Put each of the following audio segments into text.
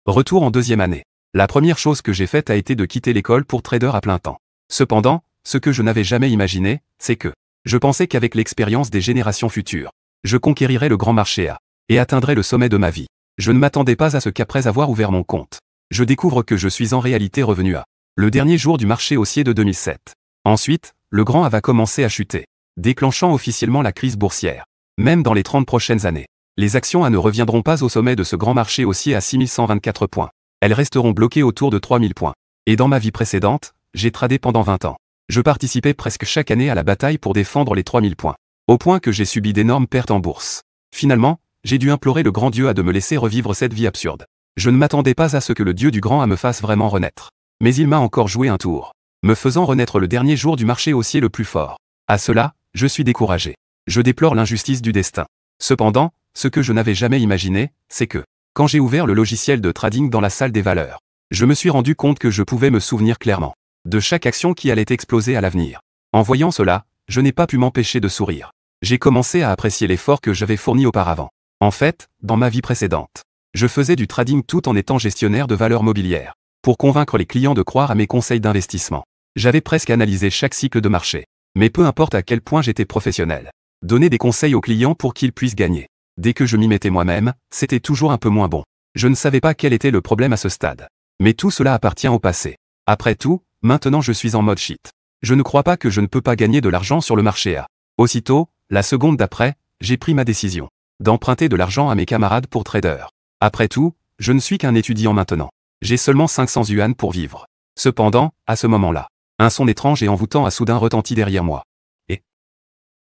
Retour en deuxième année. La première chose que j'ai faite a été de quitter l'école pour trader à plein temps. Cependant, ce que je n'avais jamais imaginé, c'est que je pensais qu'avec l'expérience des générations futures, je conquérirais le grand marché et atteindrais le sommet de ma vie. Je ne m'attendais pas à ce qu'après avoir ouvert mon compte, je découvre que je suis en réalité revenu à le dernier jour du marché haussier de 2007. Ensuite, le grand A va commencer à chuter, déclenchant officiellement la crise boursière. Même dans les 30 prochaines années, les actions A ne reviendront pas au sommet de ce grand marché haussier à 6124 points. Elles resteront bloquées autour de 3000 points. Et dans ma vie précédente, j'ai tradé pendant 20 ans. Je participais presque chaque année à la bataille pour défendre les 3000 points. Au point que j'ai subi d'énormes pertes en bourse. Finalement, j'ai dû implorer le grand Dieu A de me laisser revivre cette vie absurde. Je ne m'attendais pas à ce que le Dieu du grand A me fasse vraiment renaître. Mais il m'a encore joué un tour, me faisant renaître le dernier jour du marché haussier le plus fort. À cela, je suis découragé. Je déplore l'injustice du destin. Cependant, ce que je n'avais jamais imaginé, c'est que, quand j'ai ouvert le logiciel de trading dans la salle des valeurs, je me suis rendu compte que je pouvais me souvenir clairement de chaque action qui allait exploser à l'avenir. En voyant cela, je n'ai pas pu m'empêcher de sourire. J'ai commencé à apprécier l'effort que j'avais fourni auparavant. En fait, dans ma vie précédente, je faisais du trading tout en étant gestionnaire de valeurs mobilières. Pour convaincre les clients de croire à mes conseils d'investissement, j'avais presque analysé chaque cycle de marché. Mais peu importe à quel point j'étais professionnel, donner des conseils aux clients pour qu'ils puissent gagner. Dès que je m'y mettais moi-même, c'était toujours un peu moins bon. Je ne savais pas quel était le problème à ce stade. Mais tout cela appartient au passé. Après tout, maintenant je suis en mode shit. Je ne crois pas que je ne peux pas gagner de l'argent sur le marché A. Aussitôt, la seconde d'après, j'ai pris ma décision d'emprunter de l'argent à mes camarades pour traders. Après tout, je ne suis qu'un étudiant maintenant. J'ai seulement 500 yuan pour vivre. Cependant, à ce moment-là, un son étrange et envoûtant a soudain retenti derrière moi. Et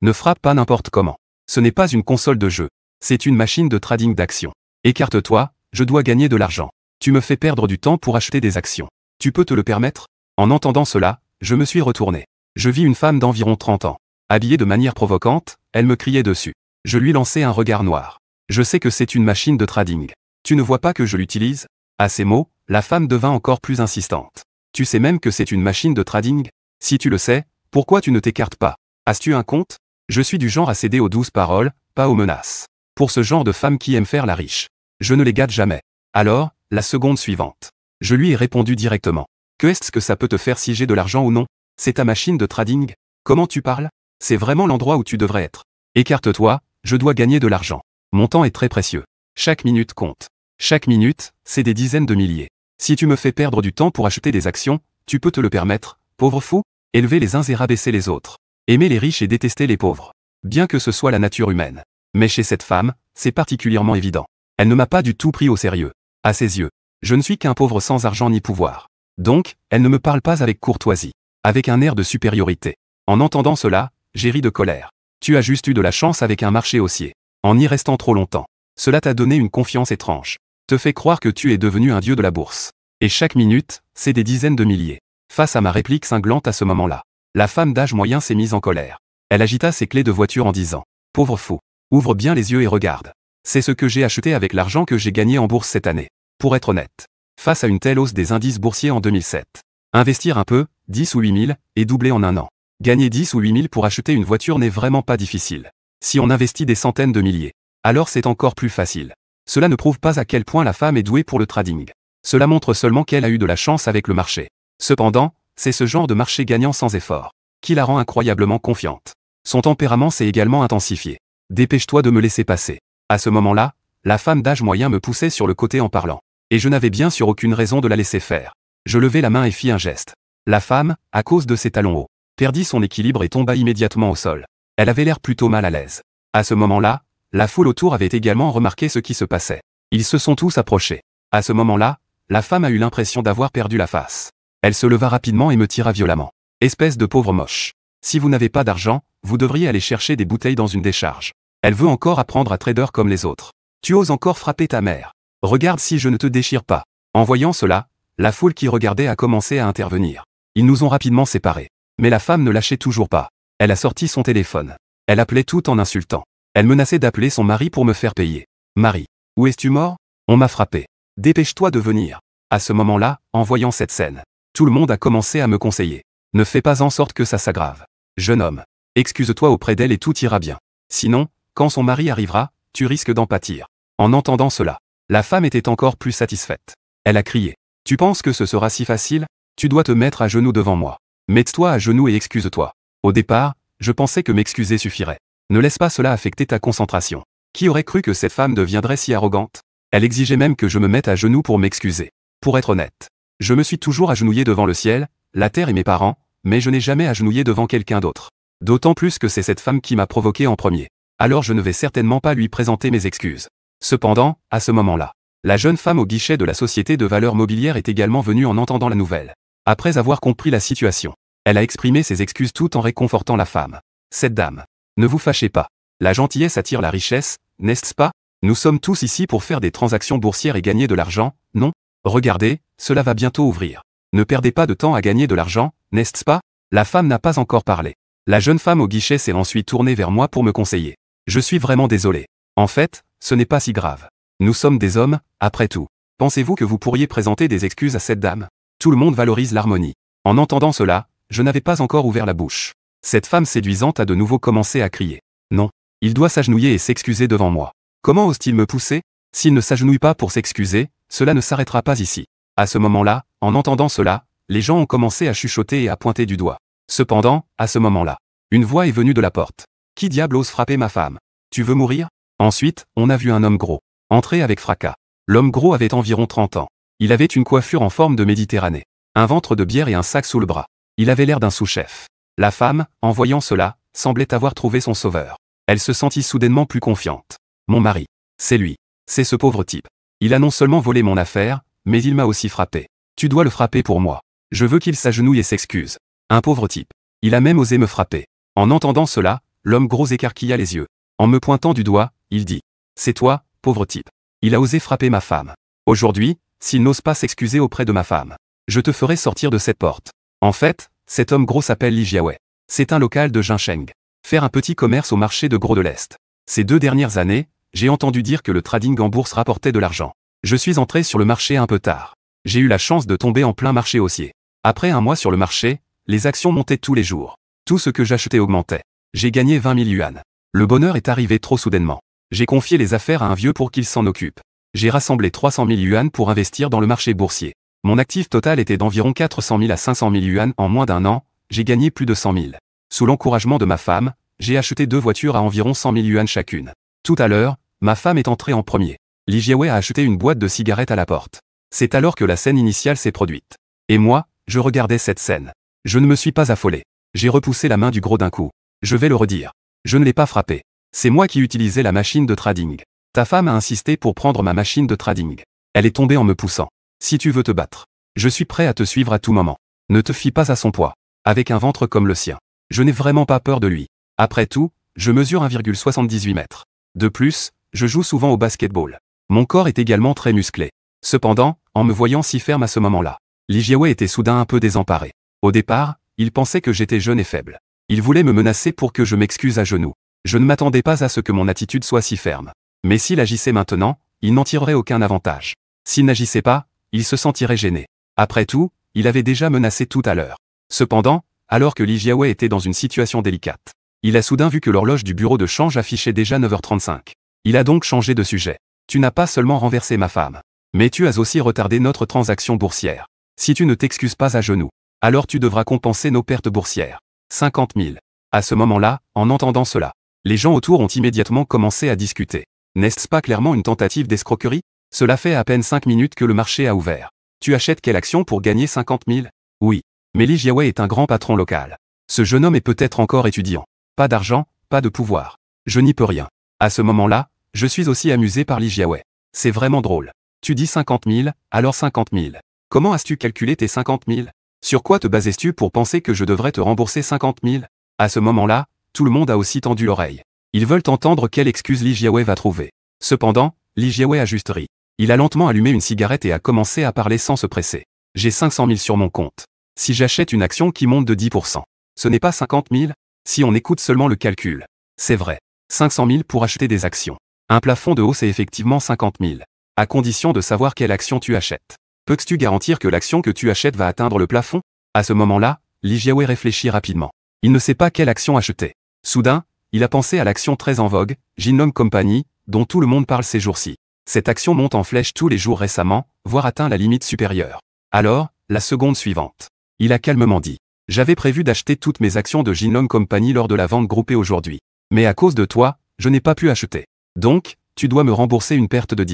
ne frappe pas n'importe comment. Ce n'est pas une console de jeu. C'est une machine de trading d'actions. Écarte-toi, je dois gagner de l'argent. Tu me fais perdre du temps pour acheter des actions. Tu peux te le permettre? En entendant cela, je me suis retourné. Je vis une femme d'environ 30 ans. Habillée de manière provocante, elle me criait dessus. Je lui lançai un regard noir. Je sais que c'est une machine de trading. Tu ne vois pas que je l'utilise? À ces mots, la femme devint encore plus insistante. Tu sais même que c'est une machine de trading? Si tu le sais, pourquoi tu ne t'écartes pas? As-tu un compte? Je suis du genre à céder aux douces paroles, pas aux menaces. Pour ce genre de femme qui aime faire la riche, je ne les gâte jamais. Alors, la seconde suivante. Je lui ai répondu directement. Que est-ce que ça peut te faire si j'ai de l'argent ou non? C'est ta machine de trading? Comment tu parles? C'est vraiment l'endroit où tu devrais être. Écarte-toi, je dois gagner de l'argent. Mon temps est très précieux. Chaque minute compte. Chaque minute, c'est des dizaines de milliers. Si tu me fais perdre du temps pour acheter des actions, tu peux te le permettre, pauvre fou? Élever les uns et rabaisser les autres. Aimer les riches et détester les pauvres. Bien que ce soit la nature humaine. Mais chez cette femme, c'est particulièrement évident. Elle ne m'a pas du tout pris au sérieux. À ses yeux, je ne suis qu'un pauvre sans argent ni pouvoir. Donc, elle ne me parle pas avec courtoisie, avec un air de supériorité. En entendant cela, j'ai ri de colère. Tu as juste eu de la chance avec un marché haussier. En y restant trop longtemps. Cela t'a donné une confiance étrange. Te fait croire que tu es devenu un dieu de la bourse. Et chaque minute, c'est des dizaines de milliers. Face à ma réplique cinglante à ce moment-là, la femme d'âge moyen s'est mise en colère. Elle agita ses clés de voiture en disant « Pauvre fou, ouvre bien les yeux et regarde. C'est ce que j'ai acheté avec l'argent que j'ai gagné en bourse cette année. Pour être honnête, face à une telle hausse des indices boursiers en 2007, investir un peu, 10 ou 8 000, et doubler en un an. Gagner 10 ou 8 000 pour acheter une voiture n'est vraiment pas difficile. Si on investit des centaines de milliers, alors c'est encore plus facile. Cela ne prouve pas à quel point la femme est douée pour le trading. Cela montre seulement qu'elle a eu de la chance avec le marché. Cependant, c'est ce genre de marché gagnant sans effort qui la rend incroyablement confiante. Son tempérament s'est également intensifié. Dépêche-toi de me laisser passer. À ce moment-là, la femme d'âge moyen me poussait sur le côté en parlant. Et je n'avais bien sûr aucune raison de la laisser faire. Je levai la main et fis un geste. La femme, à cause de ses talons hauts, perdit son équilibre et tomba immédiatement au sol. Elle avait l'air plutôt mal à l'aise. À ce moment-là, la foule autour avait également remarqué ce qui se passait. Ils se sont tous approchés. À ce moment-là, la femme a eu l'impression d'avoir perdu la face. Elle se leva rapidement et me tira violemment. Espèce de pauvre moche. Si vous n'avez pas d'argent, vous devriez aller chercher des bouteilles dans une décharge. Elle veut encore apprendre à trader comme les autres. Tu oses encore frapper ta mère. Regarde si je ne te déchire pas. En voyant cela, la foule qui regardait a commencé à intervenir. Ils nous ont rapidement séparés. Mais la femme ne lâchait toujours pas. Elle a sorti son téléphone. Elle appelait tout en insultant. Elle menaçait d'appeler son mari pour me faire payer. Marie, où es-tu mort? On m'a frappé. Dépêche-toi de venir. À ce moment-là, en voyant cette scène, tout le monde a commencé à me conseiller. Ne fais pas en sorte que ça s'aggrave. Jeune homme, excuse-toi auprès d'elle et tout ira bien. Sinon, quand son mari arrivera, tu risques d'en pâtir. En entendant cela, la femme était encore plus satisfaite. Elle a crié. Tu penses que ce sera si facile? Tu dois te mettre à genoux devant moi. Mets-toi à genoux et excuse-toi. Au départ, je pensais que m'excuser suffirait. Ne laisse pas cela affecter ta concentration. Qui aurait cru que cette femme deviendrait si arrogante? Elle exigeait même que je me mette à genoux pour m'excuser. Pour être honnête, je me suis toujours agenouillé devant le ciel, la terre et mes parents, mais je n'ai jamais agenouillé devant quelqu'un d'autre. D'autant plus que c'est cette femme qui m'a provoqué en premier. Alors je ne vais certainement pas lui présenter mes excuses. Cependant, à ce moment-là, la jeune femme au guichet de la société de valeurs mobilières est également venue en entendant la nouvelle. Après avoir compris la situation, elle a exprimé ses excuses tout en réconfortant la femme. Cette dame. Ne vous fâchez pas. La gentillesse attire la richesse, n'est-ce pas? Nous sommes tous ici pour faire des transactions boursières et gagner de l'argent, non? Regardez, cela va bientôt ouvrir. Ne perdez pas de temps à gagner de l'argent, n'est-ce pas? La femme n'a pas encore parlé. La jeune femme au guichet s'est ensuite tournée vers moi pour me conseiller. Je suis vraiment désolé. En fait, ce n'est pas si grave. Nous sommes des hommes, après tout. Pensez-vous que vous pourriez présenter des excuses à cette dame? Tout le monde valorise l'harmonie. En entendant cela, je n'avais pas encore ouvert la bouche. Cette femme séduisante a de nouveau commencé à crier. Non. Il doit s'agenouiller et s'excuser devant moi. Comment ose-t-il me pousser? S'il ne s'agenouille pas pour s'excuser, cela ne s'arrêtera pas ici. À ce moment-là, en entendant cela, les gens ont commencé à chuchoter et à pointer du doigt. Cependant, à ce moment-là, une voix est venue de la porte. Qui diable ose frapper ma femme? Tu veux mourir? Ensuite, on a vu un homme gros entrer avec fracas. L'homme gros avait environ 30 ans. Il avait une coiffure en forme de Méditerranée, un ventre de bière et un sac sous le bras. Il avait l'air d'un sous-chef. La femme, en voyant cela, semblait avoir trouvé son sauveur. Elle se sentit soudainement plus confiante. Mon mari. C'est lui. C'est ce pauvre type. Il a non seulement volé mon affaire, mais il m'a aussi frappé. Tu dois le frapper pour moi. Je veux qu'il s'agenouille et s'excuse. Un pauvre type. Il a même osé me frapper. En entendant cela, l'homme gros écarquilla les yeux. En me pointant du doigt, il dit. C'est toi, pauvre type. Il a osé frapper ma femme. Aujourd'hui, s'il n'ose pas s'excuser auprès de ma femme, je te ferai sortir de cette porte. En fait, cet homme gros s'appelle Li Jiawei. C'est un local de Jincheng. Faire un petit commerce au marché de Gros de l'Est. Ces 2 dernières années, j'ai entendu dire que le trading en bourse rapportait de l'argent. Je suis entré sur le marché un peu tard. J'ai eu la chance de tomber en plein marché haussier. Après un mois sur le marché, les actions montaient tous les jours. Tout ce que j'achetais augmentait. J'ai gagné 20 000 yuan. Le bonheur est arrivé trop soudainement. J'ai confié les affaires à un vieux pour qu'il s'en occupe. J'ai rassemblé 300 000 yuan pour investir dans le marché boursier. Mon actif total était d'environ 400 000 à 500 000 yuan en moins d'un an, j'ai gagné plus de 100 000. Sous l'encouragement de ma femme, j'ai acheté 2 voitures à environ 100 000 yuan chacune. Tout à l'heure, ma femme est entrée en premier. Li Jiawei a acheté une boîte de cigarettes à la porte. C'est alors que la scène initiale s'est produite. Et moi, je regardais cette scène. Je ne me suis pas affolé. J'ai repoussé la main du gros d'un coup. Je vais le redire. Je ne l'ai pas frappé. C'est moi qui utilisais la machine de trading. Ta femme a insisté pour prendre ma machine de trading. Elle est tombée en me poussant. Si tu veux te battre, je suis prêt à te suivre à tout moment. Ne te fie pas à son poids. Avec un ventre comme le sien, je n'ai vraiment pas peur de lui. Après tout, je mesure 1,78 mètres. De plus, je joue souvent au basketball. Mon corps est également très musclé. Cependant, en me voyant si ferme à ce moment-là, Li Jiawei était soudain un peu désemparé. Au départ, il pensait que j'étais jeune et faible. Il voulait me menacer pour que je m'excuse à genoux. Je ne m'attendais pas à ce que mon attitude soit si ferme. Mais s'il agissait maintenant, il n'en tirerait aucun avantage. S'il n'agissait pas, il se sentirait gêné. Après tout, il avait déjà menacé tout à l'heure. Cependant, alors que Li Jiawei était dans une situation délicate, il a soudain vu que l'horloge du bureau de change affichait déjà 9h35. Il a donc changé de sujet. Tu n'as pas seulement renversé ma femme, mais tu as aussi retardé notre transaction boursière. Si tu ne t'excuses pas à genoux, alors tu devras compenser nos pertes boursières. 50 000. À ce moment-là, en entendant cela, les gens autour ont immédiatement commencé à discuter. N'est-ce pas clairement une tentative d'escroquerie? Cela fait à peine 5 minutes que le marché a ouvert. Tu achètes quelle action pour gagner 50 000? Oui. Mais Li Jiawei est un grand patron local. Ce jeune homme est peut-être encore étudiant. Pas d'argent, pas de pouvoir. Je n'y peux rien. À ce moment-là, je suis aussi amusé par Li Jiawei. C'est vraiment drôle. Tu dis 50 000, alors 50 000. Comment as-tu calculé tes 50 000? Sur quoi te bases-tu pour penser que je devrais te rembourser 50 000? À ce moment-là, tout le monde a aussi tendu l'oreille. Ils veulent entendre quelle excuse Li Jiawei va trouver. Cependant, Li Jiawei a juste ri. Il a lentement allumé une cigarette et a commencé à parler sans se presser. J'ai 500 000 sur mon compte. Si j'achète une action qui monte de 10%, ce n'est pas 50 000? Si on écoute seulement le calcul. C'est vrai. 500 000 pour acheter des actions. Un plafond de hausse est effectivement 50 000. À condition de savoir quelle action tu achètes. Peux-tu garantir que l'action que tu achètes va atteindre le plafond? À ce moment-là, Li Jiawei réfléchit rapidement. Il ne sait pas quelle action acheter. Soudain, il a pensé à l'action très en vogue, Jinlong Company, dont tout le monde parle ces jours-ci. Cette action monte en flèche tous les jours récemment, voire atteint la limite supérieure. Alors, la seconde suivante. Il a calmement dit. J'avais prévu d'acheter toutes mes actions de Jinlong Company lors de la vente groupée aujourd'hui. Mais à cause de toi, je n'ai pas pu acheter. Donc, tu dois me rembourser une perte de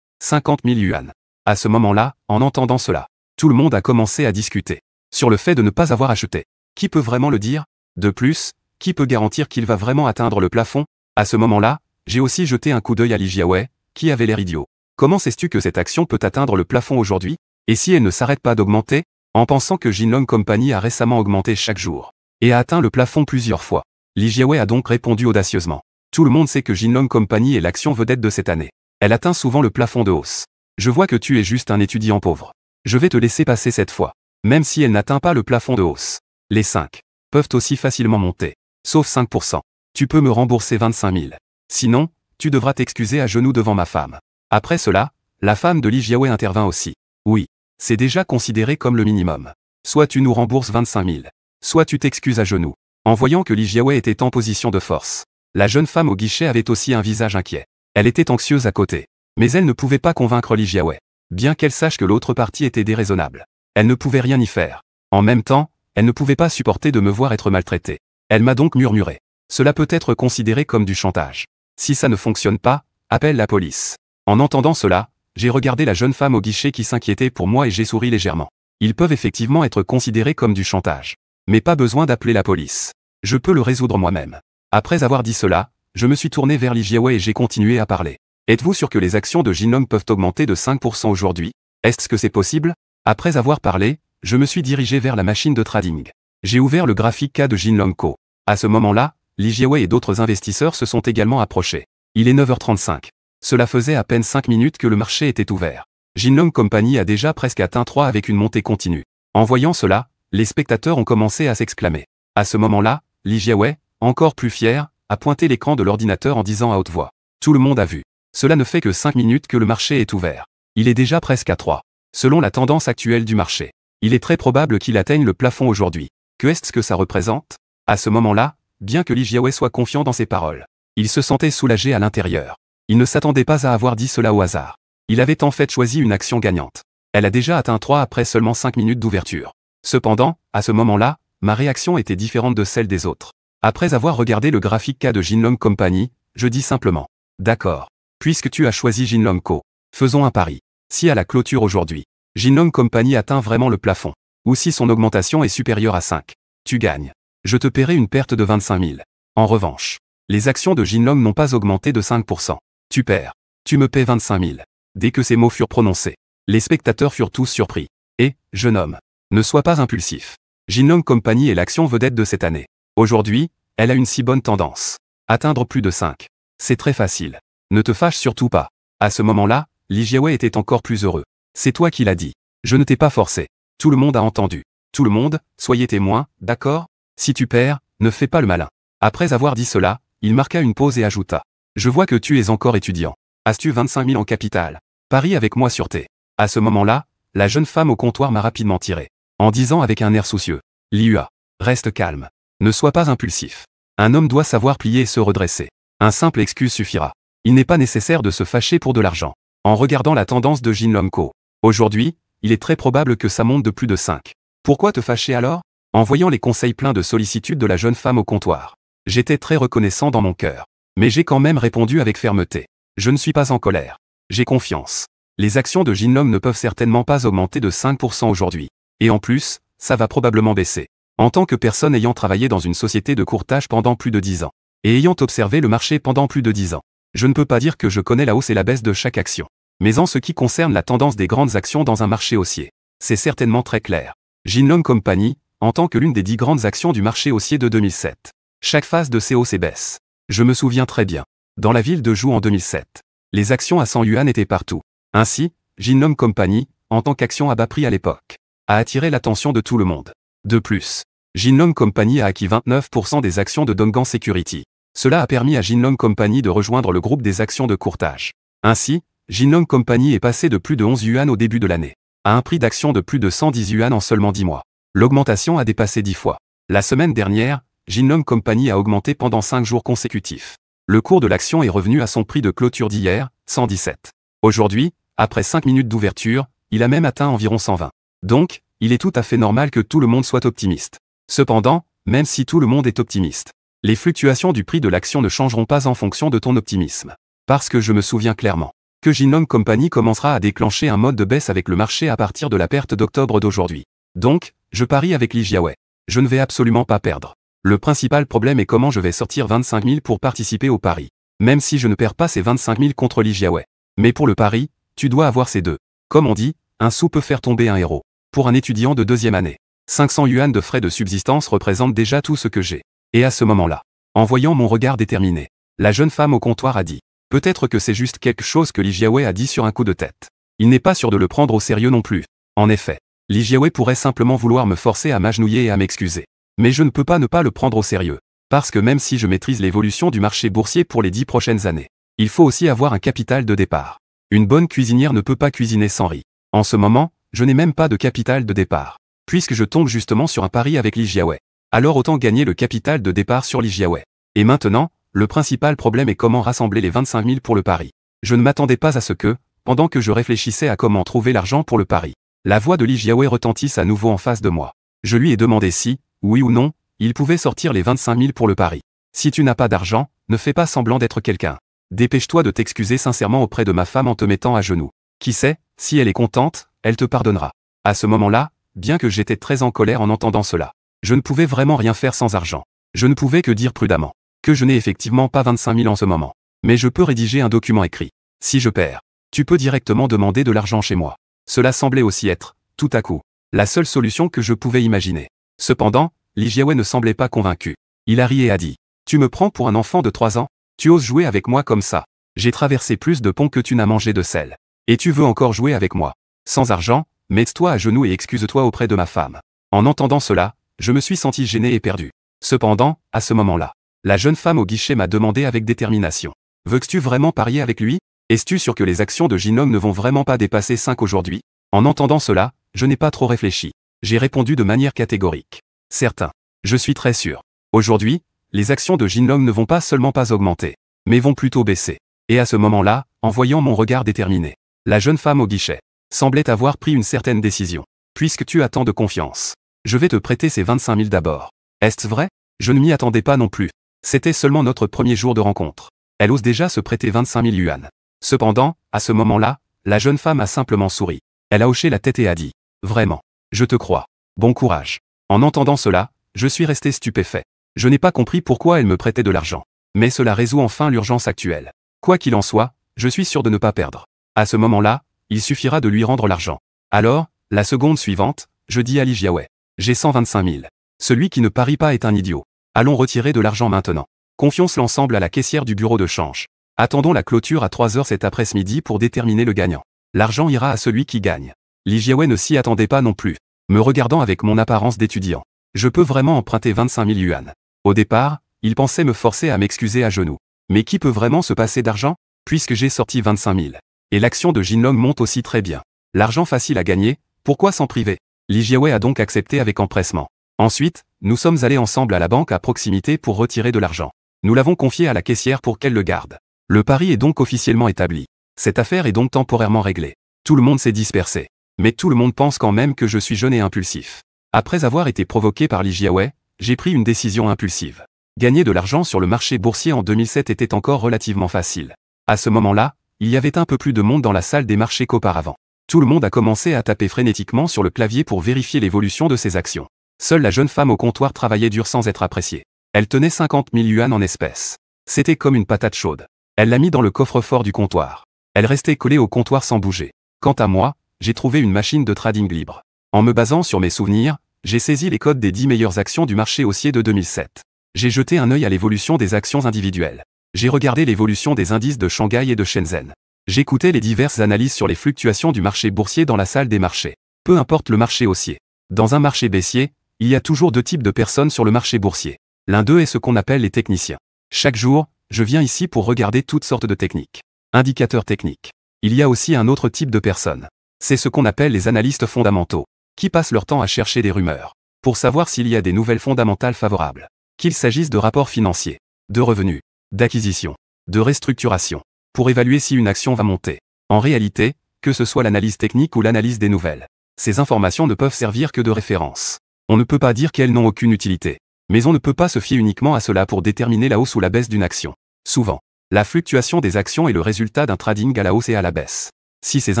50 000 yuan. À ce moment-là, en entendant cela, tout le monde a commencé à discuter. Sur le fait de ne pas avoir acheté. Qui peut vraiment le dire? De plus, qui peut garantir qu'il va vraiment atteindre le plafond? À ce moment-là, j'ai aussi jeté un coup d'œil à Li Jiawei, qui avait l'air idiot. Comment sais-tu que cette action peut atteindre le plafond aujourd'hui? Et si elle ne s'arrête pas d'augmenter? En pensant que Jinlong Company a récemment augmenté chaque jour, et a atteint le plafond plusieurs fois. Li Jiawei a donc répondu audacieusement. Tout le monde sait que Jinlong Company est l'action vedette de cette année. Elle atteint souvent le plafond de hausse. Je vois que tu es juste un étudiant pauvre. Je vais te laisser passer cette fois. Même si elle n'atteint pas le plafond de hausse. Les 5 peuvent aussi facilement monter. Sauf 5%. Tu peux me rembourser 25 000. Sinon, tu devras t'excuser à genoux devant ma femme. Après cela, la femme de Li Jiawei intervint aussi. Oui. C'est déjà considéré comme le minimum. Soit tu nous rembourses 25 000. Soit tu t'excuses à genoux. En voyant que Li Jiawei était en position de force, la jeune femme au guichet avait aussi un visage inquiet. Elle était anxieuse à côté. Mais elle ne pouvait pas convaincre Li Jiawei. Bien qu'elle sache que l'autre partie était déraisonnable. Elle ne pouvait rien y faire. En même temps, elle ne pouvait pas supporter de me voir être maltraitée. Elle m'a donc murmuré. Cela peut être considéré comme du chantage. Si ça ne fonctionne pas, appelle la police. En entendant cela, j'ai regardé la jeune femme au guichet qui s'inquiétait pour moi et j'ai souri légèrement. Ils peuvent effectivement être considérés comme du chantage. Mais pas besoin d'appeler la police. Je peux le résoudre moi-même. Après avoir dit cela, je me suis tourné vers Li Jiawei et j'ai continué à parler. Êtes-vous sûr que les actions de Jinlong peuvent augmenter de 5% aujourd'hui? Est-ce que c'est possible? Après avoir parlé, je me suis dirigé vers la machine de trading. J'ai ouvert le graphique K de Jinlong Co. À ce moment-là, Li Jiawei et d'autres investisseurs se sont également approchés. Il est 9h35. Cela faisait à peine 5 minutes que le marché était ouvert. Jinlong Company a déjà presque atteint 3 avec une montée continue. En voyant cela, les spectateurs ont commencé à s'exclamer. À ce moment-là, Li Jiawei, encore plus fier, a pointé l'écran de l'ordinateur en disant à haute voix. Tout le monde a vu. Cela ne fait que 5 minutes que le marché est ouvert. Il est déjà presque à 3. Selon la tendance actuelle du marché, il est très probable qu'il atteigne le plafond aujourd'hui. Que est-ce que ça représente? À ce moment-là, bien que Li Jiawei soit confiant dans ses paroles, il se sentait soulagé à l'intérieur. Il ne s'attendait pas à avoir dit cela au hasard. Il avait en fait choisi une action gagnante. Elle a déjà atteint 3 après seulement 5 minutes d'ouverture. Cependant, à ce moment-là, ma réaction était différente de celle des autres. Après avoir regardé le graphique K de Jinlong Company, je dis simplement. D'accord. Puisque tu as choisi Jinlong Co. Faisons un pari. Si à la clôture aujourd'hui, Jinlong Company atteint vraiment le plafond, ou si son augmentation est supérieure à 5, tu gagnes. Je te paierai une perte de 25 000. En revanche, les actions de Jinlong n'ont pas augmenté de 5%. Tu perds. Tu me paies 25 000. Dès que ces mots furent prononcés, les spectateurs furent tous surpris. Et, jeune homme, ne sois pas impulsif. Jinlong Company est l'action vedette de cette année. Aujourd'hui, elle a une si bonne tendance. Atteindre plus de 5. C'est très facile. Ne te fâche surtout pas. À ce moment-là, Li Jiawei était encore plus heureux. C'est toi qui l'as dit. Je ne t'ai pas forcé. Tout le monde a entendu. Tout le monde, soyez témoins, d'accord? Si tu perds, ne fais pas le malin. Après avoir dit cela, il marqua une pause et ajouta. Je vois que tu es encore étudiant. As-tu 25 000 en capital? Parie avec moi sur T. À ce moment-là, la jeune femme au comptoir m'a rapidement tiré. En disant avec un air soucieux. Liua. Reste calme. Ne sois pas impulsif. Un homme doit savoir plier et se redresser. Un simple excuse suffira. Il n'est pas nécessaire de se fâcher pour de l'argent. En regardant la tendance de Jinlong Co. Aujourd'hui, il est très probable que ça monte de plus de 5. Pourquoi te fâcher alors? En voyant les conseils pleins de sollicitude de la jeune femme au comptoir, j'étais très reconnaissant dans mon cœur. Mais j'ai quand même répondu avec fermeté. Je ne suis pas en colère. J'ai confiance. Les actions de Jinlong ne peuvent certainement pas augmenter de 5% aujourd'hui. Et en plus, ça va probablement baisser. En tant que personne ayant travaillé dans une société de courtage pendant plus de 10 ans, et ayant observé le marché pendant plus de 10 ans, je ne peux pas dire que je connais la hausse et la baisse de chaque action. Mais en ce qui concerne la tendance des grandes actions dans un marché haussier, c'est certainement très clair. Jinlong Company, en tant que l'une des 10 grandes actions du marché haussier de 2007. Chaque phase de ces hausses et baisses. Je me souviens très bien. Dans la ville de Zhou en 2007, les actions à 100 yuan étaient partout. Ainsi, Jinlong Company, en tant qu'action à bas prix à l'époque, a attiré l'attention de tout le monde. De plus, Jinlong Company a acquis 29% des actions de Dongguan Security. Cela a permis à Jinlong Company de rejoindre le groupe des actions de courtage. Ainsi, Jinlong Company est passé de plus de 11 yuan au début de l'année, à un prix d'action de plus de 110 yuan en seulement 10 mois. L'augmentation a dépassé 10 fois. La semaine dernière, Jinlong Company a augmenté pendant 5 jours consécutifs. Le cours de l'action est revenu à son prix de clôture d'hier, 117. Aujourd'hui, après 5 minutes d'ouverture, il a même atteint environ 120. Donc, il est tout à fait normal que tout le monde soit optimiste. Cependant, même si tout le monde est optimiste, les fluctuations du prix de l'action ne changeront pas en fonction de ton optimisme. Parce que je me souviens clairement que Jinlong Company commencera à déclencher un mode de baisse avec le marché à partir de la perte d'octobre d'aujourd'hui. Donc, je parie avec Li Jiawei. Je ne vais absolument pas perdre. Le principal problème est comment je vais sortir 25 000 pour participer au pari. Même si je ne perds pas ces 25 000 contre Li Jiawei. Mais pour le pari, tu dois avoir ces deux. Comme on dit, un sou peut faire tomber un héros. Pour un étudiant de deuxième année, 500 yuan de frais de subsistance représentent déjà tout ce que j'ai. Et à ce moment-là, en voyant mon regard déterminé, la jeune femme au comptoir a dit « Peut-être que c'est juste quelque chose que Li Jiawei a dit sur un coup de tête. Il n'est pas sûr de le prendre au sérieux non plus. » En effet, Li Jiawei pourrait simplement vouloir me forcer à m'agenouiller et à m'excuser. Mais je ne peux pas ne pas le prendre au sérieux. Parce que même si je maîtrise l'évolution du marché boursier pour les 10 prochaines années, il faut aussi avoir un capital de départ. Une bonne cuisinière ne peut pas cuisiner sans riz. En ce moment, je n'ai même pas de capital de départ. Puisque je tombe justement sur un pari avec Li Jiawei. Alors autant gagner le capital de départ sur Li Jiawei. Et maintenant, le principal problème est comment rassembler les 25 000 pour le pari. Je ne m'attendais pas à ce que, pendant que je réfléchissais à comment trouver l'argent pour le pari, la voix de Li Jiawei retentisse à nouveau en face de moi. Je lui ai demandé si, oui ou non, il pouvait sortir les 25 000 pour le pari. Si tu n'as pas d'argent, ne fais pas semblant d'être quelqu'un. Dépêche-toi de t'excuser sincèrement auprès de ma femme en te mettant à genoux. Qui sait, si elle est contente, elle te pardonnera. À ce moment-là, bien que j'étais très en colère en entendant cela, je ne pouvais vraiment rien faire sans argent. Je ne pouvais que dire prudemment que je n'ai effectivement pas 25 000 en ce moment. Mais je peux rédiger un document écrit. Si je perds, tu peux directement demander de l'argent chez moi. Cela semblait aussi être, tout à coup, la seule solution que je pouvais imaginer. Cependant, Li Jiawei ne semblait pas convaincu. Il a ri et a dit « Tu me prends pour un enfant de 3 ans? Tu oses jouer avec moi comme ça? J'ai traversé plus de ponts que tu n'as mangé de sel. Et tu veux encore jouer avec moi? Sans argent, mets-toi à genoux et excuse-toi auprès de ma femme. » En entendant cela, je me suis senti gêné et perdu. Cependant, à ce moment-là, la jeune femme au guichet m'a demandé avec détermination « Veux-tu vraiment parier avec lui? Es-tu sûr que les actions de Jinlong ne vont vraiment pas dépasser 5 aujourd'hui ?» En entendant cela, je n'ai pas trop réfléchi. J'ai répondu de manière catégorique. Certain. Je suis très sûr. Aujourd'hui, les actions de Jinlong ne vont pas seulement pas augmenter, mais vont plutôt baisser. Et à ce moment-là, en voyant mon regard déterminé, la jeune femme au guichet semblait avoir pris une certaine décision. Puisque tu as tant de confiance, je vais te prêter ces 25 000 d'abord. Est-ce vrai? Je ne m'y attendais pas non plus. C'était seulement notre premier jour de rencontre. Elle ose déjà se prêter 25 000 yuan. Cependant, à ce moment-là, la jeune femme a simplement souri. Elle a hoché la tête et a dit « Vraiment, je te crois. Bon courage. » En entendant cela, je suis resté stupéfait. Je n'ai pas compris pourquoi elle me prêtait de l'argent. Mais cela résout enfin l'urgence actuelle. Quoi qu'il en soit, je suis sûr de ne pas perdre. À ce moment-là, il suffira de lui rendre l'argent. Alors, la seconde suivante, je dis à Li Jiawei « J'ai 125 000. Celui qui ne parie pas est un idiot. Allons retirer de l'argent maintenant. » Confions l'ensemble à la caissière du bureau de change. Attendons la clôture à 3 heures cet après-midi pour déterminer le gagnant. L'argent ira à celui qui gagne. Li Jiawei ne s'y attendait pas non plus. Me regardant avec mon apparence d'étudiant, je peux vraiment emprunter 25 000 yuan. Au départ, il pensait me forcer à m'excuser à genoux. Mais qui peut vraiment se passer d'argent? Puisque j'ai sorti 25 000. Et l'action de Jinlong monte aussi très bien. L'argent facile à gagner, pourquoi s'en priver? Li Jiawei a donc accepté avec empressement. Ensuite, nous sommes allés ensemble à la banque à proximité pour retirer de l'argent. Nous l'avons confié à la caissière pour qu'elle le garde. Le pari est donc officiellement établi. Cette affaire est donc temporairement réglée. Tout le monde s'est dispersé. Mais tout le monde pense quand même que je suis jeune et impulsif. Après avoir été provoqué par Li Jiawei, j'ai pris une décision impulsive. Gagner de l'argent sur le marché boursier en 2007 était encore relativement facile. À ce moment-là, il y avait un peu plus de monde dans la salle des marchés qu'auparavant. Tout le monde a commencé à taper frénétiquement sur le clavier pour vérifier l'évolution de ses actions. Seule la jeune femme au comptoir travaillait dur sans être appréciée. Elle tenait 50 000 yuan en espèces. C'était comme une patate chaude. Elle l'a mis dans le coffre-fort du comptoir. Elle restait collée au comptoir sans bouger. Quant à moi, j'ai trouvé une machine de trading libre. En me basant sur mes souvenirs, j'ai saisi les codes des 10 meilleures actions du marché haussier de 2007. J'ai jeté un œil à l'évolution des actions individuelles. J'ai regardé l'évolution des indices de Shanghai et de Shenzhen. J'écoutais les diverses analyses sur les fluctuations du marché boursier dans la salle des marchés. Peu importe le marché haussier. Dans un marché baissier, il y a toujours deux types de personnes sur le marché boursier. L'un d'eux est ce qu'on appelle les techniciens. Chaque jour, je viens ici pour regarder toutes sortes de techniques. Indicateurs techniques. Il y a aussi un autre type de personnes. C'est ce qu'on appelle les analystes fondamentaux, qui passent leur temps à chercher des rumeurs, pour savoir s'il y a des nouvelles fondamentales favorables. Qu'il s'agisse de rapports financiers, de revenus, d'acquisition, de restructuration, pour évaluer si une action va monter, En réalité, que ce soit l'analyse technique ou l'analyse des nouvelles, ces informations ne peuvent servir que de référence. On ne peut pas dire qu'elles n'ont aucune utilité. Mais on ne peut pas se fier uniquement à cela pour déterminer la hausse ou la baisse d'une action. Souvent, la fluctuation des actions est le résultat d'un trading à la hausse et à la baisse. Si ces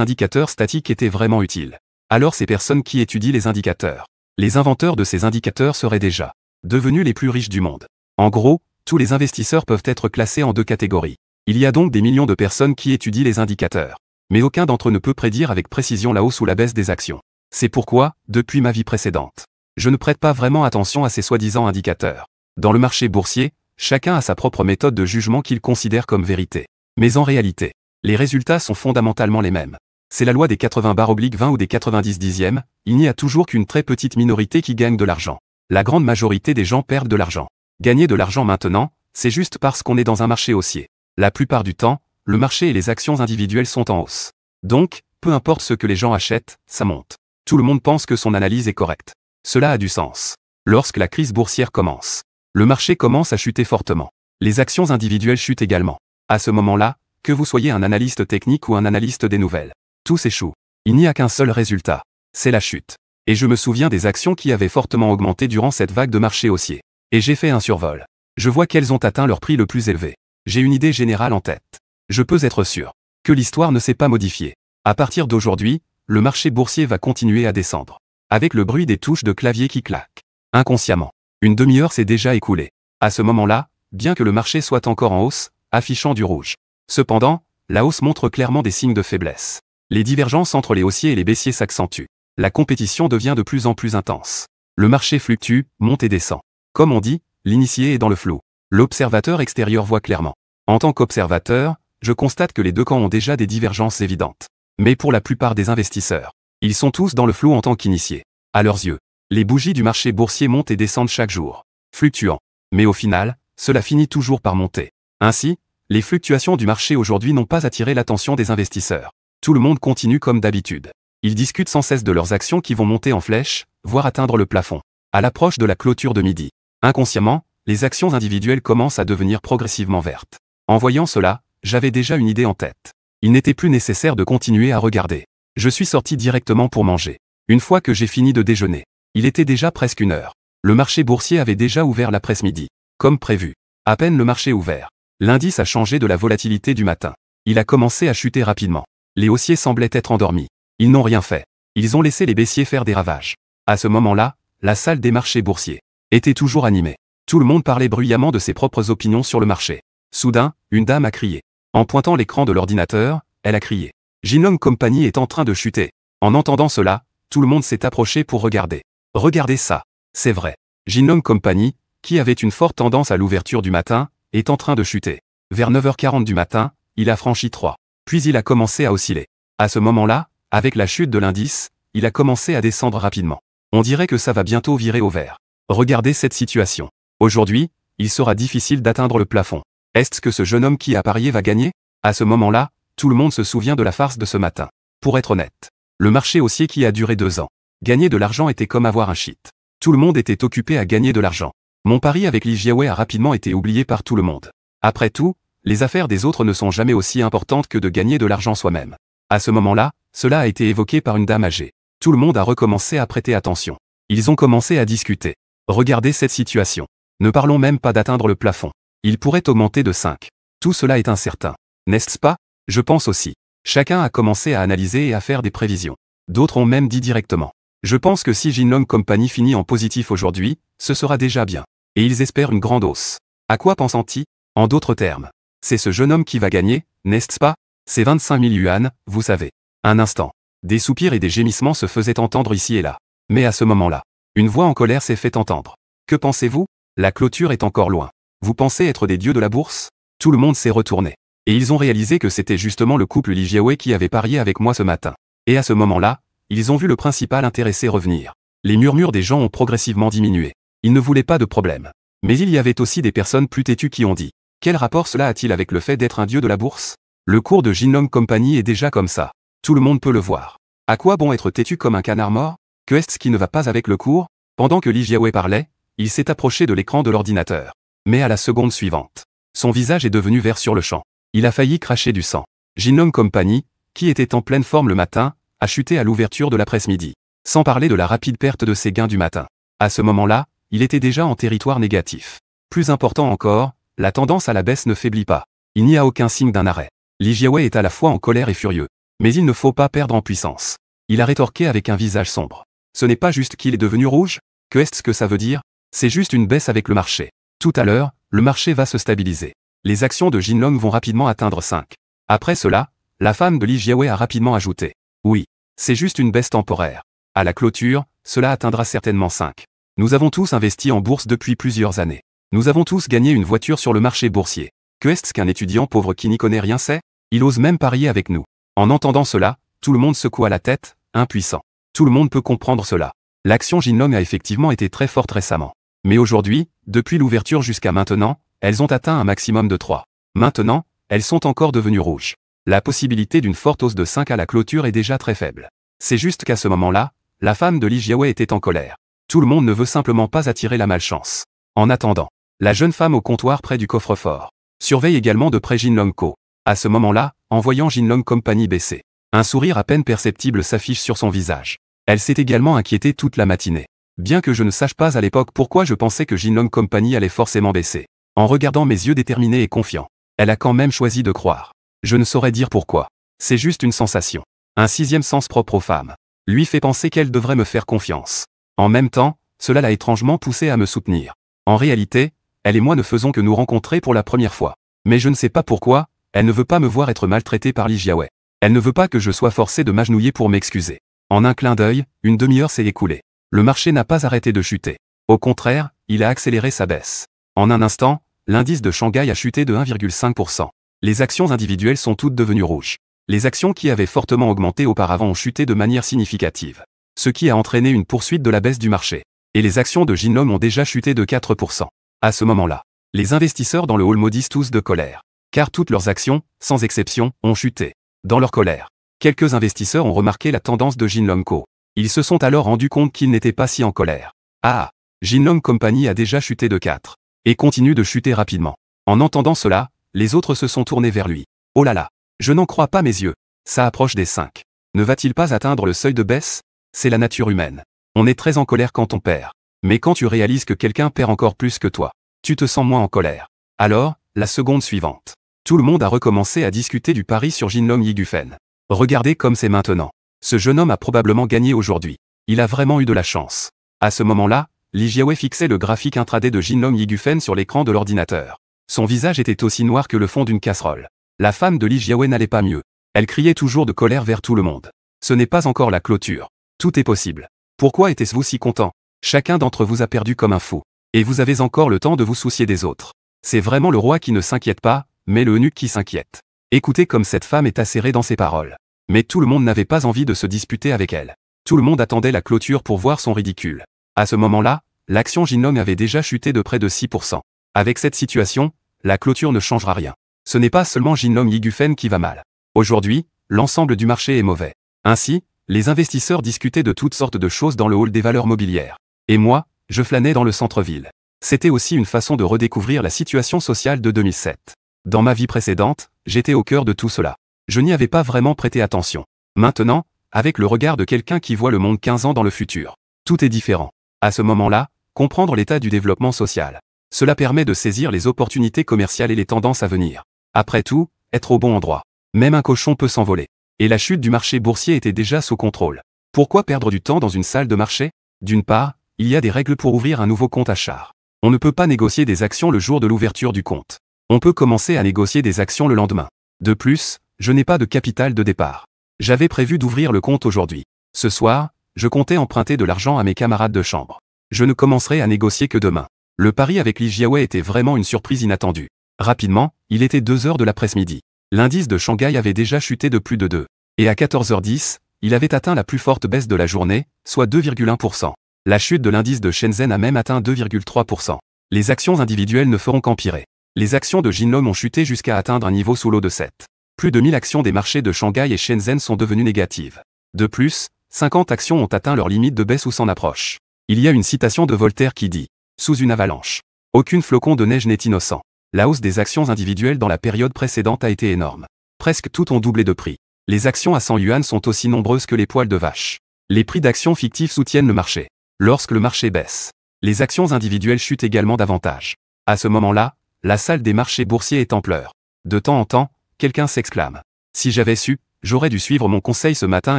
indicateurs statiques étaient vraiment utiles, alors ces personnes qui étudient les indicateurs, les inventeurs de ces indicateurs seraient déjà devenus les plus riches du monde. En gros, tous les investisseurs peuvent être classés en deux catégories. Il y a donc des millions de personnes qui étudient les indicateurs. Mais aucun d'entre eux ne peut prédire avec précision la hausse ou la baisse des actions. C'est pourquoi, depuis ma vie précédente, je ne prête pas vraiment attention à ces soi-disant indicateurs. Dans le marché boursier, chacun a sa propre méthode de jugement qu'il considère comme vérité. Mais en réalité, les résultats sont fondamentalement les mêmes. C'est la loi des 80/20 ou des 90 dixièmes, il n'y a toujours qu'une très petite minorité qui gagne de l'argent. La grande majorité des gens perdent de l'argent. Gagner de l'argent maintenant, c'est juste parce qu'on est dans un marché haussier. La plupart du temps, le marché et les actions individuelles sont en hausse. Donc, peu importe ce que les gens achètent, ça monte. Tout le monde pense que son analyse est correcte. Cela a du sens. Lorsque la crise boursière commence, le marché commence à chuter fortement. Les actions individuelles chutent également. À ce moment-là, que vous soyez un analyste technique ou un analyste des nouvelles, tout s'échoue. Il n'y a qu'un seul résultat, c'est la chute. Et je me souviens des actions qui avaient fortement augmenté durant cette vague de marché haussier. Et j'ai fait un survol. Je vois qu'elles ont atteint leur prix le plus élevé. J'ai une idée générale en tête. Je peux être sûr que l'histoire ne s'est pas modifiée. À partir d'aujourd'hui, le marché boursier va continuer à descendre. Avec le bruit des touches de clavier qui claquent. Inconsciemment, une demi-heure s'est déjà écoulée. À ce moment-là, bien que le marché soit encore en hausse, affichant du rouge. Cependant, la hausse montre clairement des signes de faiblesse. Les divergences entre les haussiers et les baissiers s'accentuent. La compétition devient de plus en plus intense. Le marché fluctue, monte et descend. Comme on dit, l'initié est dans le flou. L'observateur extérieur voit clairement. En tant qu'observateur, je constate que les deux camps ont déjà des divergences évidentes. Mais pour la plupart des investisseurs, ils sont tous dans le flou en tant qu'initiés. À leurs yeux, les bougies du marché boursier montent et descendent chaque jour, fluctuant. Mais au final, cela finit toujours par monter. Ainsi, les fluctuations du marché aujourd'hui n'ont pas attiré l'attention des investisseurs. Tout le monde continue comme d'habitude. Ils discutent sans cesse de leurs actions qui vont monter en flèche, voire atteindre le plafond. À l'approche de la clôture de midi, inconsciemment, les actions individuelles commencent à devenir progressivement vertes. En voyant cela, j'avais déjà une idée en tête. Il n'était plus nécessaire de continuer à regarder. Je suis sorti directement pour manger. Une fois que j'ai fini de déjeuner, il était déjà presque 1h. Le marché boursier avait déjà ouvert l'après-midi. Comme prévu. À peine le marché ouvert, l'indice a changé de la volatilité du matin. Il a commencé à chuter rapidement. Les haussiers semblaient être endormis. Ils n'ont rien fait. Ils ont laissé les baissiers faire des ravages. À ce moment-là, la salle des marchés boursiers était toujours animée. Tout le monde parlait bruyamment de ses propres opinions sur le marché. Soudain, une dame a crié. En pointant l'écran de l'ordinateur, elle a crié. Jinlong Company est en train de chuter. En entendant cela, tout le monde s'est approché pour regarder. Regardez ça. C'est vrai. Jinlong Company, qui avait une forte tendance à l'ouverture du matin, est en train de chuter. Vers 9h40 du matin, il a franchi 3. Puis il a commencé à osciller. À ce moment-là, avec la chute de l'indice, il a commencé à descendre rapidement. On dirait que ça va bientôt virer au vert. Regardez cette situation. Aujourd'hui, il sera difficile d'atteindre le plafond. Est-ce que ce jeune homme qui a parié va gagner? À ce moment-là, tout le monde se souvient de la farce de ce matin. Pour être honnête, le marché haussier qui a duré 2 ans. Gagner de l'argent était comme avoir un cheat. Tout le monde était occupé à gagner de l'argent. Mon pari avec Li Jiawei a rapidement été oublié par tout le monde. Après tout, les affaires des autres ne sont jamais aussi importantes que de gagner de l'argent soi-même. À ce moment-là, cela a été évoqué par une dame âgée. Tout le monde a recommencé à prêter attention. Ils ont commencé à discuter. Regardez cette situation. Ne parlons même pas d'atteindre le plafond. Il pourrait augmenter de 5. Tout cela est incertain. N'est-ce pas? Je pense aussi. Chacun a commencé à analyser et à faire des prévisions. D'autres ont même dit directement. Je pense que si Jinlong Company finit en positif aujourd'hui, ce sera déjà bien. Et ils espèrent une grande hausse. À quoi pensent-ils? En d'autres termes, c'est ce jeune homme qui va gagner, n'est-ce pas? C'est 25 000 yuan, vous savez. Un instant. Des soupirs et des gémissements se faisaient entendre ici et là. Mais à ce moment-là, une voix en colère s'est fait entendre. Que pensez-vous? La clôture est encore loin. Vous pensez être des dieux de la bourse? Tout le monde s'est retourné. Et ils ont réalisé que c'était justement le couple Li Jiawei qui avait parié avec moi ce matin. Et à ce moment-là, ils ont vu le principal intéressé revenir. Les murmures des gens ont progressivement diminué. Ils ne voulaient pas de problème. Mais il y avait aussi des personnes plus têtues qui ont dit. Quel rapport cela a-t-il avec le fait d'être un dieu de la bourse? Le cours de Jinlong Company est déjà comme ça. Tout le monde peut le voir. À quoi bon être têtu comme un canard mort? Que est-ce qui ne va pas avec le cours? Pendant que Li Jiawei parlait, il s'est approché de l'écran de l'ordinateur. Mais à la seconde suivante, son visage est devenu vert sur le champ. Il a failli cracher du sang. Jinlong Company, qui était en pleine forme le matin, a chuté à l'ouverture de l'après-midi. Sans parler de la rapide perte de ses gains du matin. À ce moment-là, il était déjà en territoire négatif. Plus important encore, la tendance à la baisse ne faiblit pas. Il n'y a aucun signe d'un arrêt. Li Jiawei est à la fois en colère et furieux. Mais il ne faut pas perdre en puissance. Il a rétorqué avec un visage sombre. Ce n'est pas juste qu'il est devenu rouge? Qu'est-ce que ça veut dire? C'est juste une baisse avec le marché. Tout à l'heure, le marché va se stabiliser. Les actions de Jinlong vont rapidement atteindre 5. Après cela, la femme de Li Jiawei a rapidement ajouté. Oui, c'est juste une baisse temporaire. À la clôture, cela atteindra certainement 5. Nous avons tous investi en bourse depuis plusieurs années. Nous avons tous gagné une voiture sur le marché boursier. Qu'est-ce qu'un étudiant pauvre qui n'y connaît rien sait? Il ose même parier avec nous. En entendant cela, tout le monde secoua la tête, impuissant. Tout le monde peut comprendre cela. L'action Jinlong a effectivement été très forte récemment. Mais aujourd'hui, depuis l'ouverture jusqu'à maintenant, elles ont atteint un maximum de 3. Maintenant, elles sont encore devenues rouges. La possibilité d'une forte hausse de 5 à la clôture est déjà très faible. C'est juste qu'à ce moment-là, la femme de Li Jiawei était en colère. Tout le monde ne veut simplement pas attirer la malchance. En attendant, la jeune femme au comptoir près du coffre-fort surveille également de près Jinlong Co. À ce moment-là, en voyant Jinlong Company baisser, un sourire à peine perceptible s'affiche sur son visage. Elle s'est également inquiétée toute la matinée. Bien que je ne sache pas à l'époque pourquoi je pensais que Jinlong Company allait forcément baisser. En regardant mes yeux déterminés et confiants, elle a quand même choisi de croire. Je ne saurais dire pourquoi. C'est juste une sensation. Un sixième sens propre aux femmes lui fait penser qu'elle devrait me faire confiance. En même temps, cela l'a étrangement poussée à me soutenir. En réalité, elle et moi ne faisons que nous rencontrer pour la première fois. Mais je ne sais pas pourquoi, elle ne veut pas me voir être maltraitée par Li Jiawei. Elle ne veut pas que je sois forcé de m'agenouiller pour m'excuser. En un clin d'œil, une demi-heure s'est écoulée. Le marché n'a pas arrêté de chuter. Au contraire, il a accéléré sa baisse. En un instant, l'indice de Shanghai a chuté de 1,5%. Les actions individuelles sont toutes devenues rouges. Les actions qui avaient fortement augmenté auparavant ont chuté de manière significative. Ce qui a entraîné une poursuite de la baisse du marché. Et les actions de Jinlong ont déjà chuté de 4%. À ce moment-là, les investisseurs dans le hall maudissent tous de colère. Car toutes leurs actions, sans exception, ont chuté. Dans leur colère, quelques investisseurs ont remarqué la tendance de Jinlong Co. Ils se sont alors rendus compte qu'ils n'étaient pas si en colère. Ah, Jinlong Company a déjà chuté de 4. Et continue de chuter rapidement. En entendant cela, les autres se sont tournés vers lui. Oh là là, je n'en crois pas mes yeux. Ça approche des 5. Ne va-t-il pas atteindre le seuil de baisse? C'est la nature humaine. On est très en colère quand on perd. Mais quand tu réalises que quelqu'un perd encore plus que toi, tu te sens moins en colère. Alors, la seconde suivante. Tout le monde a recommencé à discuter du pari sur Jinlong Yigufen. Regardez comme c'est maintenant. Ce jeune homme a probablement gagné aujourd'hui. Il a vraiment eu de la chance. À ce moment-là, Li Jiawei fixait le graphique intraday de Jinlong Yigufen sur l'écran de l'ordinateur. Son visage était aussi noir que le fond d'une casserole. La femme de Li Jiawei n'allait pas mieux. Elle criait toujours de colère vers tout le monde. Ce n'est pas encore la clôture. Tout est possible. Pourquoi étiez-vous si content? Chacun d'entre vous a perdu comme un fou. Et vous avez encore le temps de vous soucier des autres. C'est vraiment le roi qui ne s'inquiète pas, mais le eunuque qui s'inquiète. Écoutez comme cette femme est acérée dans ses paroles. Mais tout le monde n'avait pas envie de se disputer avec elle. Tout le monde attendait la clôture pour voir son ridicule. À ce moment-là, l'action Jinlong avait déjà chuté de près de 6%. Avec cette situation, la clôture ne changera rien. Ce n'est pas seulement Jinlong Yigufen qui va mal. Aujourd'hui, l'ensemble du marché est mauvais. Ainsi, les investisseurs discutaient de toutes sortes de choses dans le hall des valeurs mobilières. Et moi, je flânais dans le centre-ville. C'était aussi une façon de redécouvrir la situation sociale de 2007. Dans ma vie précédente, j'étais au cœur de tout cela. Je n'y avais pas vraiment prêté attention. Maintenant, avec le regard de quelqu'un qui voit le monde 15 ans dans le futur, tout est différent. À ce moment-là, comprendre l'état du développement social. Cela permet de saisir les opportunités commerciales et les tendances à venir. Après tout, être au bon endroit. Même un cochon peut s'envoler. Et la chute du marché boursier était déjà sous contrôle. Pourquoi perdre du temps dans une salle de marché? D'une part, il y a des règles pour ouvrir un nouveau compte à char. On ne peut pas négocier des actions le jour de l'ouverture du compte. On peut commencer à négocier des actions le lendemain. De plus, je n'ai pas de capital de départ. J'avais prévu d'ouvrir le compte aujourd'hui. Ce soir, je comptais emprunter de l'argent à mes camarades de chambre. Je ne commencerai à négocier que demain. Le pari avec Li Jiawei était vraiment une surprise inattendue. Rapidement, il était 2 heures de l'après-midi. L'indice de Shanghai avait déjà chuté de plus de 2. Et à 14h10, il avait atteint la plus forte baisse de la journée, soit 2,1%. La chute de l'indice de Shenzhen a même atteint 2,3%. Les actions individuelles ne feront qu'empirer. Les actions de Jinlong ont chuté jusqu'à atteindre un niveau sous l'eau de 7. Plus de 1000 actions des marchés de Shanghai et Shenzhen sont devenues négatives. De plus, 50 actions ont atteint leur limite de baisse ou s'en approchent. Il y a une citation de Voltaire qui dit « Sous une avalanche, aucune flocon de neige n'est innocent ». La hausse des actions individuelles dans la période précédente a été énorme. Presque toutes ont doublé de prix. Les actions à 100 yuan sont aussi nombreuses que les poils de vache. Les prix d'actions fictives soutiennent le marché. Lorsque le marché baisse, les actions individuelles chutent également davantage. À ce moment-là, la salle des marchés boursiers est en pleurs. De temps en temps, quelqu'un s'exclame. Si j'avais su, j'aurais dû suivre mon conseil ce matin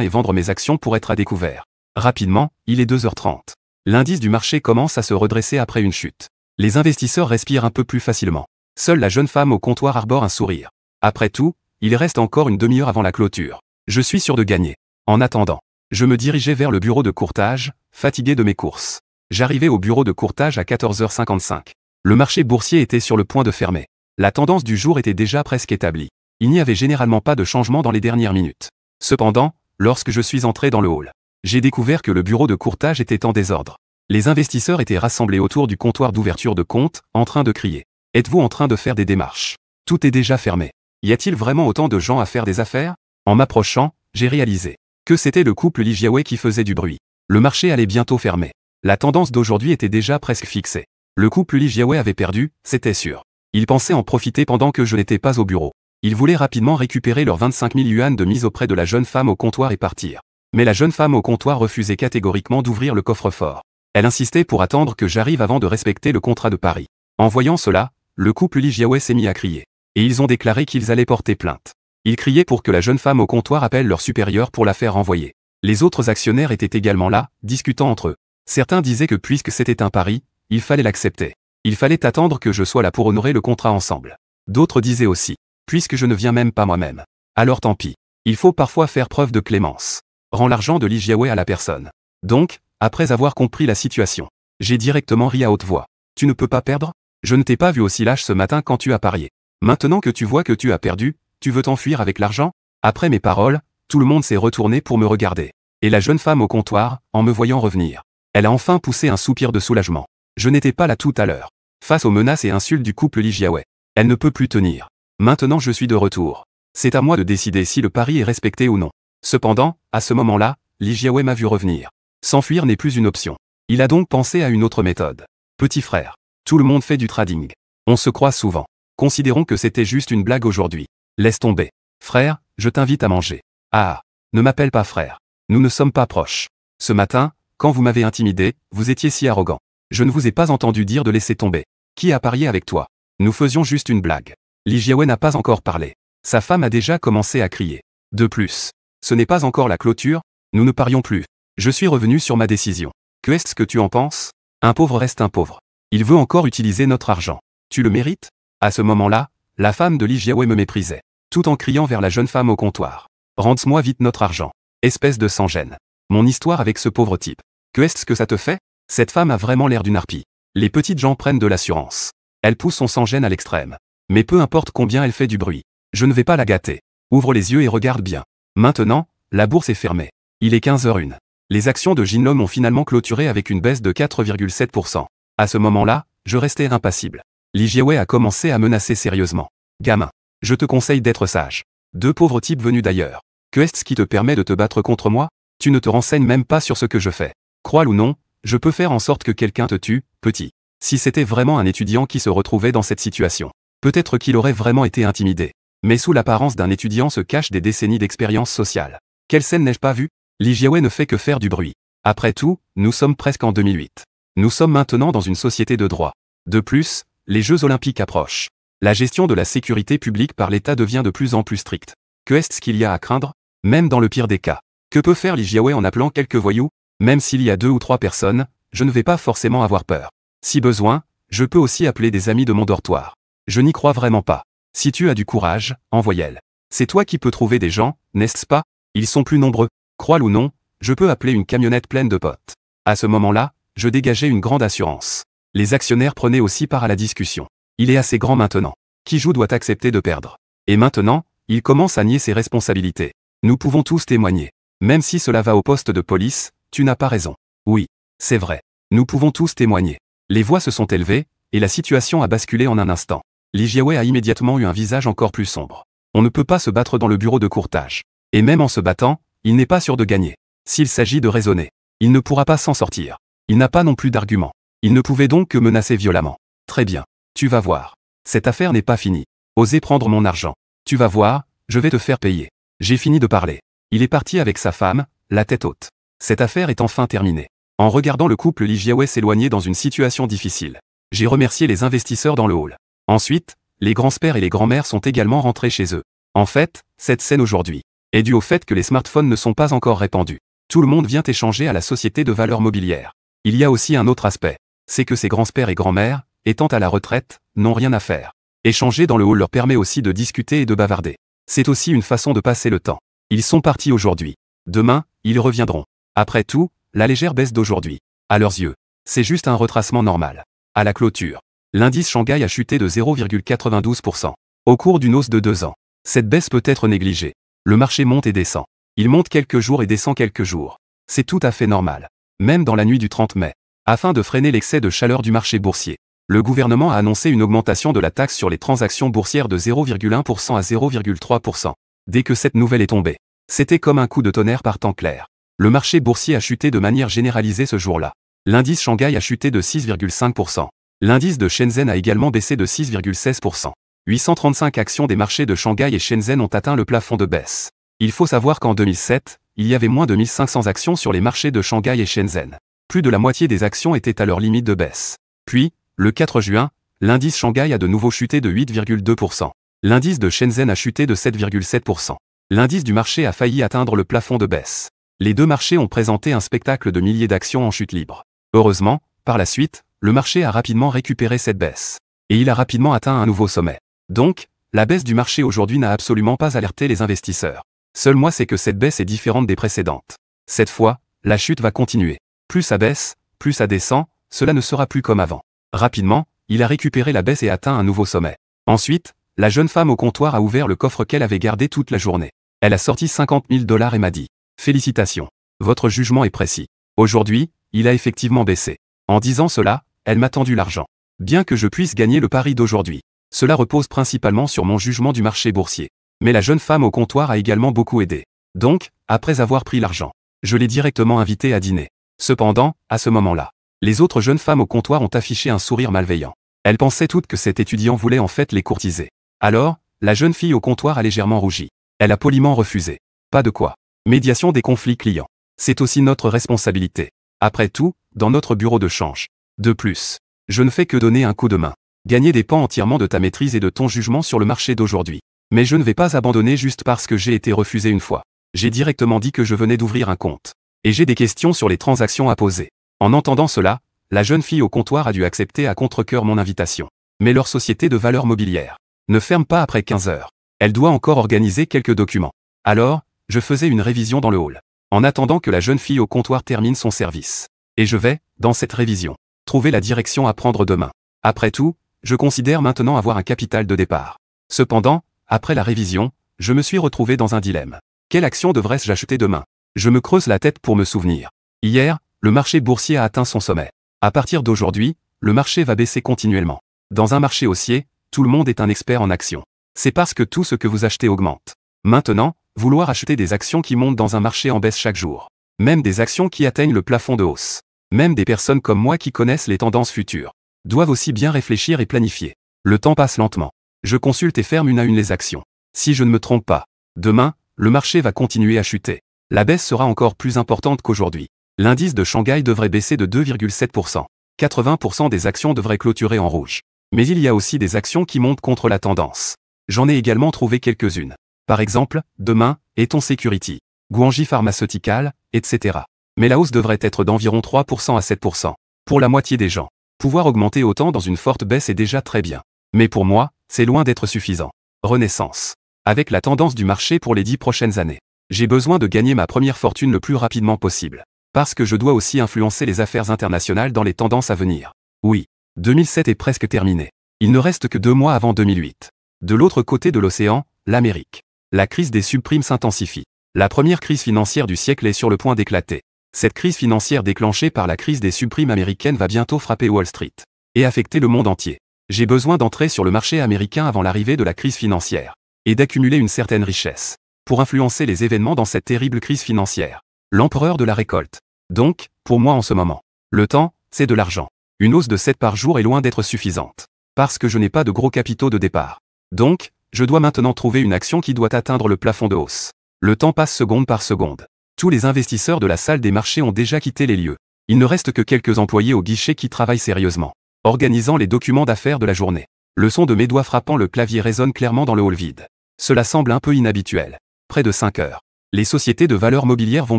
et vendre mes actions pour être à découvert. Rapidement, il est 2h30. L'indice du marché commence à se redresser après une chute. Les investisseurs respirent un peu plus facilement. Seule la jeune femme au comptoir arbore un sourire. Après tout, il reste encore une demi-heure avant la clôture. Je suis sûr de gagner. En attendant, je me dirigeais vers le bureau de courtage, fatigué de mes courses. J'arrivais au bureau de courtage à 14h55. Le marché boursier était sur le point de fermer. La tendance du jour était déjà presque établie. Il n'y avait généralement pas de changement dans les dernières minutes. Cependant, lorsque je suis entré dans le hall, j'ai découvert que le bureau de courtage était en désordre. Les investisseurs étaient rassemblés autour du comptoir d'ouverture de compte, en train de crier. Êtes-vous en train de faire des démarches? Tout est déjà fermé. Y a-t-il vraiment autant de gens à faire des affaires? En m'approchant, j'ai réalisé que c'était le couple Li Jiawei qui faisait du bruit. Le marché allait bientôt fermer. La tendance d'aujourd'hui était déjà presque fixée. Le couple Li Jiawei avait perdu, c'était sûr. Ils pensaient en profiter pendant que je n'étais pas au bureau. Ils voulaient rapidement récupérer leurs 25 000 yuan de mise auprès de la jeune femme au comptoir et partir. Mais la jeune femme au comptoir refusait catégoriquement d'ouvrir le coffre-fort. Elle insistait pour attendre que j'arrive avant de respecter le contrat de pari. En voyant cela, le couple Li Jiawei s'est mis à crier. Et ils ont déclaré qu'ils allaient porter plainte. Ils criaient pour que la jeune femme au comptoir appelle leur supérieur pour la faire renvoyer. Les autres actionnaires étaient également là, discutant entre eux. Certains disaient que puisque c'était un pari, il fallait l'accepter. Il fallait attendre que je sois là pour honorer le contrat ensemble. D'autres disaient aussi, puisque je ne viens même pas moi-même. Alors tant pis. Il faut parfois faire preuve de clémence. Rends l'argent de Li Jiawei à la personne. Donc, après avoir compris la situation, j'ai directement ri à haute voix. Tu ne peux pas perdre? Je ne t'ai pas vu aussi lâche ce matin quand tu as parié. Maintenant que tu vois que tu as perdu, tu veux t'enfuir avec l'argent? Après mes paroles, tout le monde s'est retourné pour me regarder. Et la jeune femme au comptoir, en me voyant revenir, elle a enfin poussé un soupir de soulagement. Je n'étais pas là tout à l'heure. Face aux menaces et insultes du couple Li Jiawei, elle ne peut plus tenir. Maintenant je suis de retour. C'est à moi de décider si le pari est respecté ou non. Cependant, à ce moment-là, Li Jiawei m'a vu revenir. S'enfuir n'est plus une option. Il a donc pensé à une autre méthode. Petit frère, tout le monde fait du trading. On se croit souvent. Considérons que c'était juste une blague aujourd'hui. Laisse tomber. Frère, je t'invite à manger. Ah, ne m'appelle pas frère. Nous ne sommes pas proches. Ce matin, quand vous m'avez intimidé, vous étiez si arrogant. Je ne vous ai pas entendu dire de laisser tomber. Qui a parié avec toi? Nous faisions juste une blague. Li Jiawei n'a pas encore parlé. Sa femme a déjà commencé à crier. De plus, ce n'est pas encore la clôture, nous ne parions plus. Je suis revenu sur ma décision. Que est-ce que tu en penses? Un pauvre reste un pauvre. Il veut encore utiliser notre argent. Tu le mérites? À ce moment-là, la femme de Li Jiawei me méprisait, tout en criant vers la jeune femme au comptoir. Rends-moi vite notre argent. Espèce de sans-gêne. Mon histoire avec ce pauvre type. Que est-ce que ça te fait? Cette femme a vraiment l'air d'une harpie. Les petites gens prennent de l'assurance. Elle pousse son sans-gêne à l'extrême. Mais peu importe combien elle fait du bruit. Je ne vais pas la gâter. Ouvre les yeux et regarde bien. Maintenant, la bourse est fermée. Il est 15h01. Les actions de Jinlong ont finalement clôturé avec une baisse de 4,7%. À ce moment-là, je restais impassible. Li Jiawei a commencé à menacer sérieusement. Gamin, je te conseille d'être sage. Deux pauvres types venus d'ailleurs. Que est-ce qui te permet de te battre contre moi? Tu ne te renseignes même pas sur ce que je fais. Crois-le ou non, je peux faire en sorte que quelqu'un te tue, petit. Si c'était vraiment un étudiant qui se retrouvait dans cette situation, peut-être qu'il aurait vraiment été intimidé. Mais sous l'apparence d'un étudiant se cachent des décennies d'expérience sociale. Quelle scène n'ai-je pas vue? Li Jiawei ne fait que faire du bruit. Après tout, nous sommes presque en 2008. Nous sommes maintenant dans une société de droit. De plus, les Jeux Olympiques approchent. La gestion de la sécurité publique par l'État devient de plus en plus stricte. Que est-ce qu'il y a à craindre? Même dans le pire des cas. Que peut faire Li Jiawei en appelant quelques voyous? Même s'il y a 2 ou 3 personnes, je ne vais pas forcément avoir peur. Si besoin, je peux aussi appeler des amis de mon dortoir. Je n'y crois vraiment pas. Si tu as du courage, envoie-le. C'est toi qui peux trouver des gens, n'est-ce pas? Ils sont plus nombreux. Crois-le ou non, je peux appeler une camionnette pleine de potes. À ce moment-là, je dégageais une grande assurance. Les actionnaires prenaient aussi part à la discussion. Il est assez grand maintenant. Qui joue doit accepter de perdre. Et maintenant, il commence à nier ses responsabilités. Nous pouvons tous témoigner. Même si cela va au poste de police, tu n'as pas raison. Oui, c'est vrai. Nous pouvons tous témoigner. Les voix se sont élevées, et la situation a basculé en un instant. Li Jiawei a immédiatement eu un visage encore plus sombre. On ne peut pas se battre dans le bureau de courtage. Et même en se battant, il n'est pas sûr de gagner. S'il s'agit de raisonner, il ne pourra pas s'en sortir. Il n'a pas non plus d'argument. Il ne pouvait donc que menacer violemment. Très bien. Tu vas voir. Cette affaire n'est pas finie. Osez prendre mon argent. Tu vas voir, je vais te faire payer. J'ai fini de parler. Il est parti avec sa femme, la tête haute. Cette affaire est enfin terminée. En regardant le couple Ligiaouet s'éloigner dans une situation difficile, j'ai remercié les investisseurs dans le hall. Ensuite, les grands-pères et les grands-mères sont également rentrés chez eux. En fait, cette scène aujourd'hui est due au fait que les smartphones ne sont pas encore répandus. Tout le monde vient échanger à la société de valeurs mobilières. Il y a aussi un autre aspect, c'est que ces grands-pères et grands-mères, étant à la retraite, n'ont rien à faire. Échanger dans le hall leur permet aussi de discuter et de bavarder. C'est aussi une façon de passer le temps. Ils sont partis aujourd'hui. Demain, ils reviendront. Après tout, la légère baisse d'aujourd'hui, à leurs yeux, c'est juste un retracement normal. À la clôture, l'indice Shanghai a chuté de 0,92%. Au cours d'une hausse de 2 ans, cette baisse peut être négligée. Le marché monte et descend. Il monte quelques jours et descend quelques jours. C'est tout à fait normal. Même dans la nuit du 30 mai. Afin de freiner l'excès de chaleur du marché boursier, le gouvernement a annoncé une augmentation de la taxe sur les transactions boursières de 0,1% à 0,3%. Dès que cette nouvelle est tombée, c'était comme un coup de tonnerre par temps clair. Le marché boursier a chuté de manière généralisée ce jour-là. L'indice Shanghai a chuté de 6,5%. L'indice de Shenzhen a également baissé de 6,16%. 835 actions des marchés de Shanghai et Shenzhen ont atteint le plafond de baisse. Il faut savoir qu'en 2007, il y avait moins de 1500 actions sur les marchés de Shanghai et Shenzhen. Plus de la moitié des actions étaient à leur limite de baisse. Puis, le 4 juin, l'indice Shanghai a de nouveau chuté de 8,2%. L'indice de Shenzhen a chuté de 7,7%. L'indice du marché a failli atteindre le plafond de baisse. Les deux marchés ont présenté un spectacle de milliers d'actions en chute libre. Heureusement, par la suite, le marché a rapidement récupéré cette baisse. Et il a rapidement atteint un nouveau sommet. Donc, la baisse du marché aujourd'hui n'a absolument pas alerté les investisseurs. Seul moi sais que cette baisse est différente des précédentes. Cette fois, la chute va continuer. Plus ça baisse, plus ça descend, cela ne sera plus comme avant. Rapidement, il a récupéré la baisse et atteint un nouveau sommet. Ensuite, la jeune femme au comptoir a ouvert le coffre qu'elle avait gardé toute la journée. Elle a sorti 50 000 $ et m'a dit « Félicitations, votre jugement est précis. Aujourd'hui, il a effectivement baissé. » En disant cela, elle m'a tendu l'argent. Bien que je puisse gagner le pari d'aujourd'hui, cela repose principalement sur mon jugement du marché boursier. Mais la jeune femme au comptoir a également beaucoup aidé. Donc, après avoir pris l'argent, je l'ai directement invitée à dîner. Cependant, à ce moment-là, les autres jeunes femmes au comptoir ont affiché un sourire malveillant. Elles pensaient toutes que cet étudiant voulait en fait les courtiser. Alors, la jeune fille au comptoir a légèrement rougi. Elle a poliment refusé. Pas de quoi. Médiation des conflits clients. C'est aussi notre responsabilité. Après tout, dans notre bureau de change. De plus, je ne fais que donner un coup de main. Gagner dépend entièrement de ta maîtrise et de ton jugement sur le marché d'aujourd'hui. Mais je ne vais pas abandonner juste parce que j'ai été refusé une fois. J'ai directement dit que je venais d'ouvrir un compte. Et j'ai des questions sur les transactions à poser. En entendant cela, la jeune fille au comptoir a dû accepter à contre-cœur mon invitation. Mais leur société de valeurs mobilières ne ferme pas après 15 heures. Elle doit encore organiser quelques documents. Alors, je faisais une révision dans le hall, en attendant que la jeune fille au comptoir termine son service. Et je vais, dans cette révision, trouver la direction à prendre demain. Après tout, je considère maintenant avoir un capital de départ. Cependant, après la révision, je me suis retrouvé dans un dilemme. Quelle action devrais-je acheter demain? Je me creuse la tête pour me souvenir. Hier, le marché boursier a atteint son sommet. À partir d'aujourd'hui, le marché va baisser continuellement. Dans un marché haussier, tout le monde est un expert en actions. C'est parce que tout ce que vous achetez augmente. Maintenant, vouloir acheter des actions qui montent dans un marché en baisse chaque jour. Même des actions qui atteignent le plafond de hausse. Même des personnes comme moi qui connaissent les tendances futures doivent aussi bien réfléchir et planifier. Le temps passe lentement. Je consulte et ferme une à une les actions. Si je ne me trompe pas, demain, le marché va continuer à chuter. La baisse sera encore plus importante qu'aujourd'hui. L'indice de Shanghai devrait baisser de 2,7%. 80% des actions devraient clôturer en rouge. Mais il y a aussi des actions qui montent contre la tendance. J'en ai également trouvé quelques-unes. Par exemple, demain, Eton Security, Guangxi Pharmaceutical, etc. Mais la hausse devrait être d'environ 3% à 7%. Pour la moitié des gens, pouvoir augmenter autant dans une forte baisse est déjà très bien. Mais pour moi, c'est loin d'être suffisant. Renaissance. Avec la tendance du marché pour les 10 prochaines années, j'ai besoin de gagner ma première fortune le plus rapidement possible. Parce que je dois aussi influencer les affaires internationales dans les tendances à venir. Oui, 2007 est presque terminé. Il ne reste que 2 mois avant 2008. De l'autre côté de l'océan, l'Amérique. La crise des subprimes s'intensifie. La première crise financière du siècle est sur le point d'éclater. Cette crise financière déclenchée par la crise des subprimes américaines va bientôt frapper Wall Street et affecter le monde entier. J'ai besoin d'entrer sur le marché américain avant l'arrivée de la crise financière et d'accumuler une certaine richesse pour influencer les événements dans cette terrible crise financière. L'empereur de la récolte. Donc, pour moi en ce moment, le temps, c'est de l'argent. Une hausse de 7 par jour est loin d'être suffisante. Parce que je n'ai pas de gros capitaux de départ. Donc, je dois maintenant trouver une action qui doit atteindre le plafond de hausse. Le temps passe seconde par seconde. Tous les investisseurs de la salle des marchés ont déjà quitté les lieux. Il ne reste que quelques employés au guichet qui travaillent sérieusement, organisant les documents d'affaires de la journée. Le son de mes doigts frappant le clavier résonne clairement dans le hall vide. Cela semble un peu inhabituel. Près de 5 heures. Les sociétés de valeurs mobilières vont